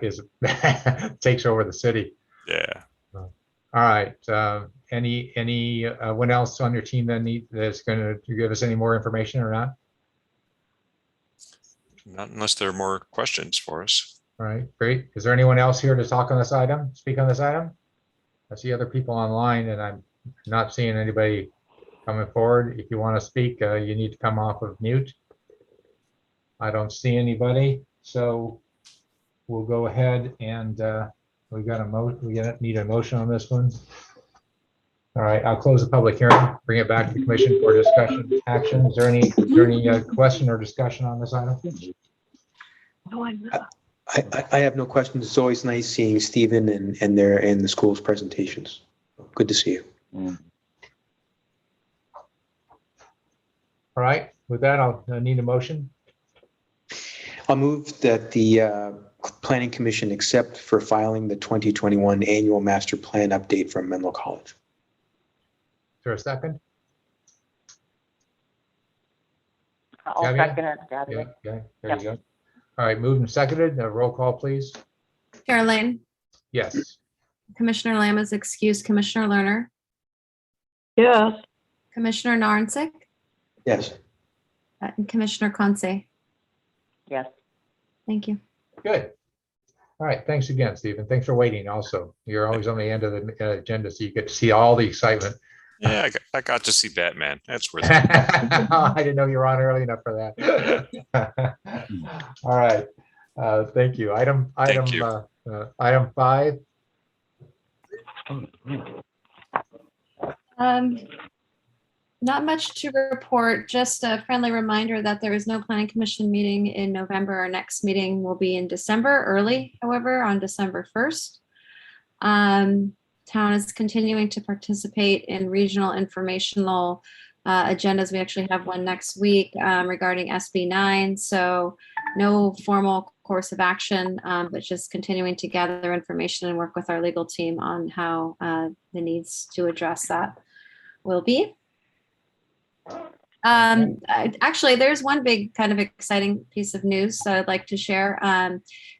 A: takes over the city.
K: Yeah.
A: All right. Anyone else on your team that's going to give us any more information or not?
K: Not unless there are more questions for us.
A: All right, great. Is there anyone else here to talk on this item, speak on this item? I see other people online and I'm not seeing anybody coming forward. If you want to speak, you need to come off of mute. I don't see anybody, so we'll go ahead and we need a motion on this one. All right, I'll close the public hearing, bring it back to the commission for discussion action. Is there any question or discussion on this item?
D: I have no questions. It's always nice seeing Stephen and the school's presentations. Good to see you.
A: All right, with that, I'll need a motion.
D: I'll move that the Planning Commission accept for filing the 2021 annual master plan update from Menlo College.
A: Is there a second?
C: I'll
A: Gabby?
C: second it, Gabby.
A: Yeah, okay, there you go. All right, moved and seconded. Roll call, please.
B: Chair Lane,
A: Yes.
B: Commissioner Lamb is excused, Commissioner Lerner,
F: Yes.
B: Commissioner Narnsick,
D: Yes.
B: and Commissioner Conce.
C: Yes.
B: Thank you.
A: Good. All right, thanks again, Stephen. Thanks for waiting also. You're always on the end of the agenda, so you get to see all the excitement.
K: Yeah, I got to see Batman. That's worth it.
A: I didn't know you were on early enough for that. All right, thank you. Item
K: Thank you.
A: item 5.
B: Not much to report, just a friendly reminder that there is no planning commission meeting in November. Our next meeting will be in December, early, however, on December 1st. Town is continuing to participate in regional informational agendas. We actually have one next week regarding SB 9. So no formal course of action, but just continuing to gather information and work with our legal team on how the needs to address that will be. Actually, there's one big kind of exciting piece of news that I'd like to share.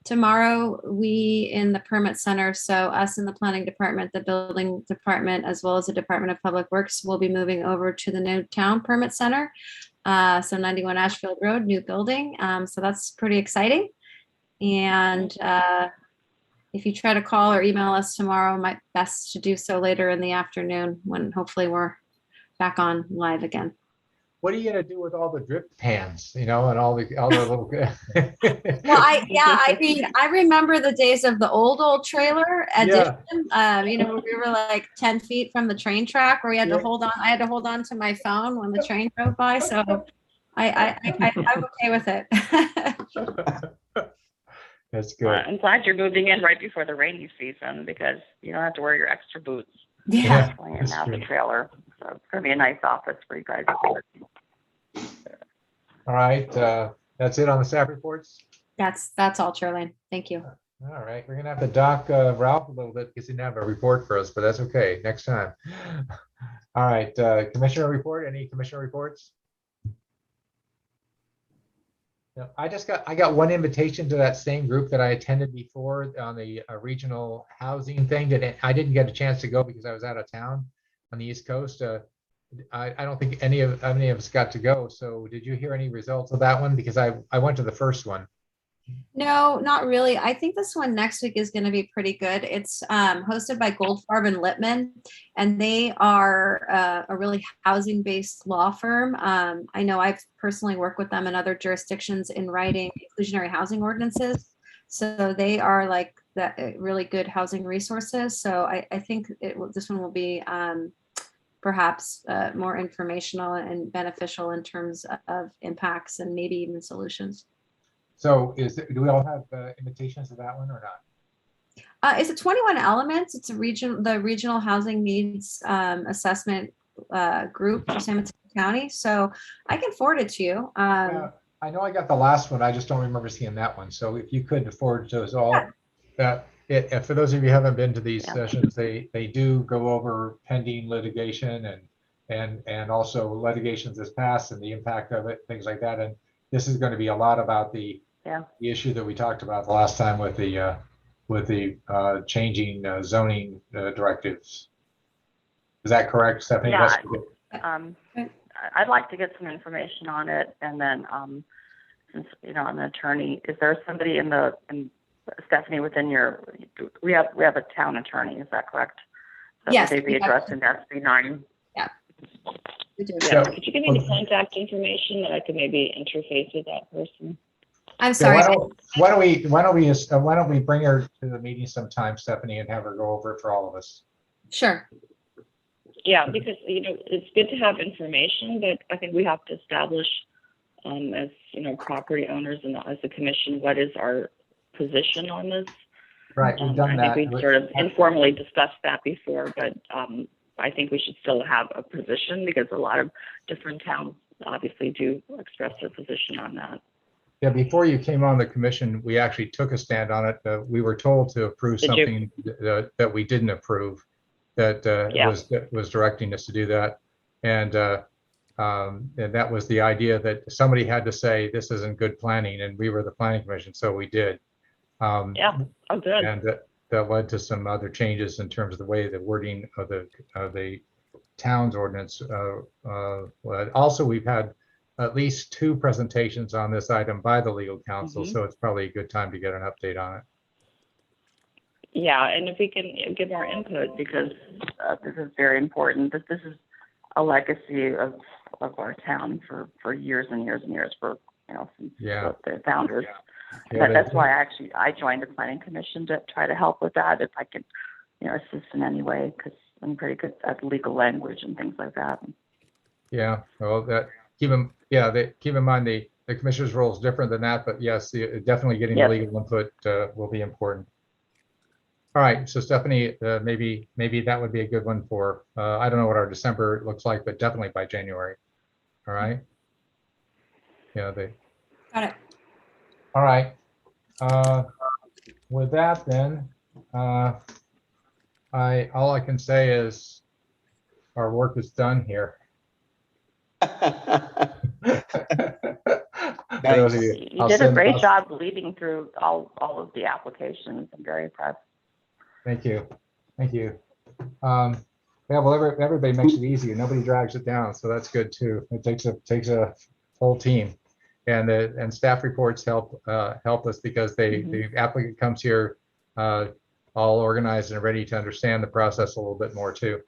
B: Tomorrow, we in the permit center, so us in the planning department, the building department, as well as the Department of Public Works, will be moving over to the new town permit center. So 91 Ashfield Road, new building. So that's pretty exciting. And if you try to call or email us tomorrow, it might be best to do so later in the afternoon when hopefully we're back on live again.
A: What are you gonna do with all the drip pans, and all the little?
B: Well, I mean, I remember the days of the old trailer edition. We were like 10 feet from the train track where we had to hold on. I had to hold on to my phone when the train drove by. So I'm okay with it.
A: That's good.
C: I'm glad you're moving in right before the rainy season because you don't have to wear your extra boots.
B: Yeah.
C: When you're out the trailer. So it's going to be a nice office for you guys.
A: All right, that's it on the staff reports.
B: That's all, Charlene. Thank you.
A: All right, we're gonna have to dock Ralph a little bit because he didn't have a report for us, but that's okay. Next time. All right, commissioner report. Any commissioner reports? No, I got one invitation to that same group that I attended before on the regional housing thing. That I didn't get a chance to go because I was out of town on the East Coast. I don't think any of us got to go. So did you hear any results of that one? Because I went to the first one.
B: No, not really. I think this one next week is going to be pretty good. It's hosted by Goldfarb and Lippman, and they are a really housing-based law firm. I know I've personally worked with them in other jurisdictions in writing inclusionary housing ordinances. So they are like the really good housing resources. So I think this one will be perhaps more informational and beneficial in terms of impacts and maybe even solutions.
A: So do we all have invitations to that one or not?
B: It's a 21 elements. It's the regional housing needs assessment group for San Mateo County. So I can forward it to you.
A: I know I got the last one. I just don't remember seeing that one. So if you could forward to us all, for those of you who haven't been to these sessions, they do go over pending litigation and also litigations that's passed and the impact of it, things like that. And this is going to be a lot about the issue that we talked about the last time with the changing zoning directives. Is that correct, Stephanie?
C: Yeah. I'd like to get some information on it, and then since, you know, I'm an attorney, is there somebody in Stephanie, within your, we have a town attorney, is that correct? So
B: Yes,
C: would they be
B: we have-
C: addressed in SB9?
B: We do.
A: Yeah.
F: Could you give me the contact information that I could maybe interface with that person?
B: I'm
A: Yeah,
B: sorry.
A: why don't we bring her to the meeting sometime, Stephanie, and have her go over it for all of us?
B: Sure.
F: Yeah, because, you know, it's good to have information, but I think we have to establish, as, you know, property owners and as a commission, what is our position on this?
A: Right, we've done
F: I
A: that.
F: think we sort of informally discussed that before, but I think we should still have a position because a lot of different towns obviously do express their position on that.
A: Yeah, before you came on the commission, we actually took a stand on it. We were told to approve
F: Did you?
A: something that we didn't approve, that
F: Yeah.
A: was directing us to do that. And that was the idea that somebody had to say, this isn't good planning, and we were the planning commission, so we did.
F: Yeah, oh, good.
A: And that led to some other changes in terms of the way the wording of the town's ordinance. Also, we've had at least 2 presentations on this item by the legal counsel, so it's probably a good time to get an update on it.
F: Yeah, and if we can give our input, because
C: This is very important. This is a legacy of our town for years and years and years, for, you know, since the founders.
A: Yeah,
C: That's why I joined the planning commission, to try to help with that, if I could, you know, assist in any way, because I'm pretty good at legal language and things like that.
A: Yeah, well, keep in mind the commissioner's role is different than that, but yes, definitely getting the legal input will be important. All right, so Stephanie, maybe that would be a good one for, I don't know what our December looks like, but definitely by January. All right. Yeah,
B: Got it.
A: all right. With that then, all I can say is our work is done here.
D: Nice.
C: You did a great job leading through all of the applications. I'm very impressed.
A: Thank you. Thank you. Yeah, well, everybody makes it easy. Nobody drags it down, so that's good too. It takes a whole team, and staff reports help us, because the applicant comes here all organized and ready to understand the process a little bit more too.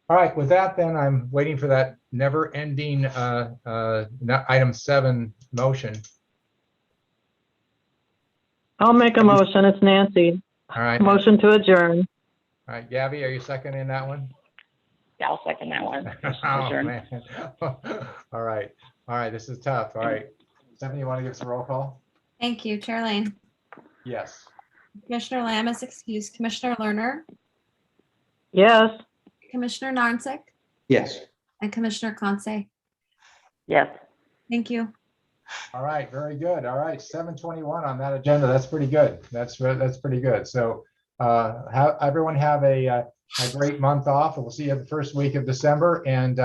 A: All right, with that, then I'm waiting for that never-ending item 7 motion.
F: I'll make a motion. It's Nancy.
A: All right.
F: Motion to adjourn.
A: All right, Gabby, are you seconding that one?
F: Yeah, I'll second that one.
A: Oh, man. All right. All right, this is tough. All right. Stephanie, you want to give us a roll call?
B: Thank you, Chair Lane.
A: Yes.
B: Commissioner Lamb is excused. Commissioner Lerner,
F: Yes.
B: Commissioner Narnsick,
D: Yes.
B: and Commissioner Conce.
C: Yes.
B: Thank you.
A: All right, very good. All right, 7:21 on that agenda. That's pretty good. That's pretty good. So everyone have a great month off. We'll see you the first week of December. And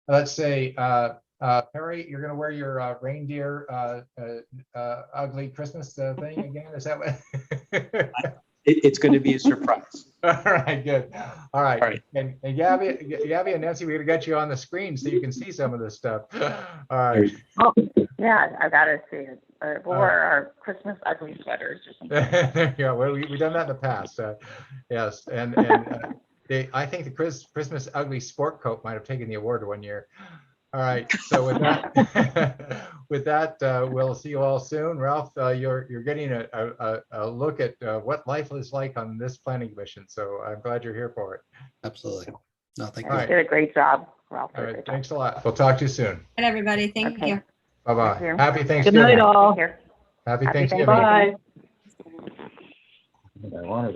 A: let's say, Perry, you're going to wear your reindeer ugly Christmas thing again. Is that what?
D: It's going to be a surprise.
A: All right, good. All right.
D: All right.
A: And Gabby and Nancy, we're going to get you on the screen so you can see some of this stuff. All right.
C: Yeah, I gotta see it. We'll wear our Christmas ugly sweaters or something.
A: Yeah, well, we've done that in the past. Yes, and I think the Christmas ugly sport coat might have taken the award one year. All right, so with that, we'll see you all soon. Ralph, you're getting a look at what life is like on this planning commission. So I'm glad you're here for it.
H: Absolutely. No, thank
A: All
H: you.
A: right.
C: Did a great job, Ralph.
A: All right, thanks a lot. We'll talk to you soon.
B: Good, everybody. Thank
C: Okay.
B: you.
A: Bye-bye.
C: Thank you.
A: Happy
F: Good
A: Thanksgiving.
F: night, all.
C: Take care.
A: Happy
C: Happy
A: Thanksgiving.
C: Thanksgiving.
F: Bye.
A: I wanted to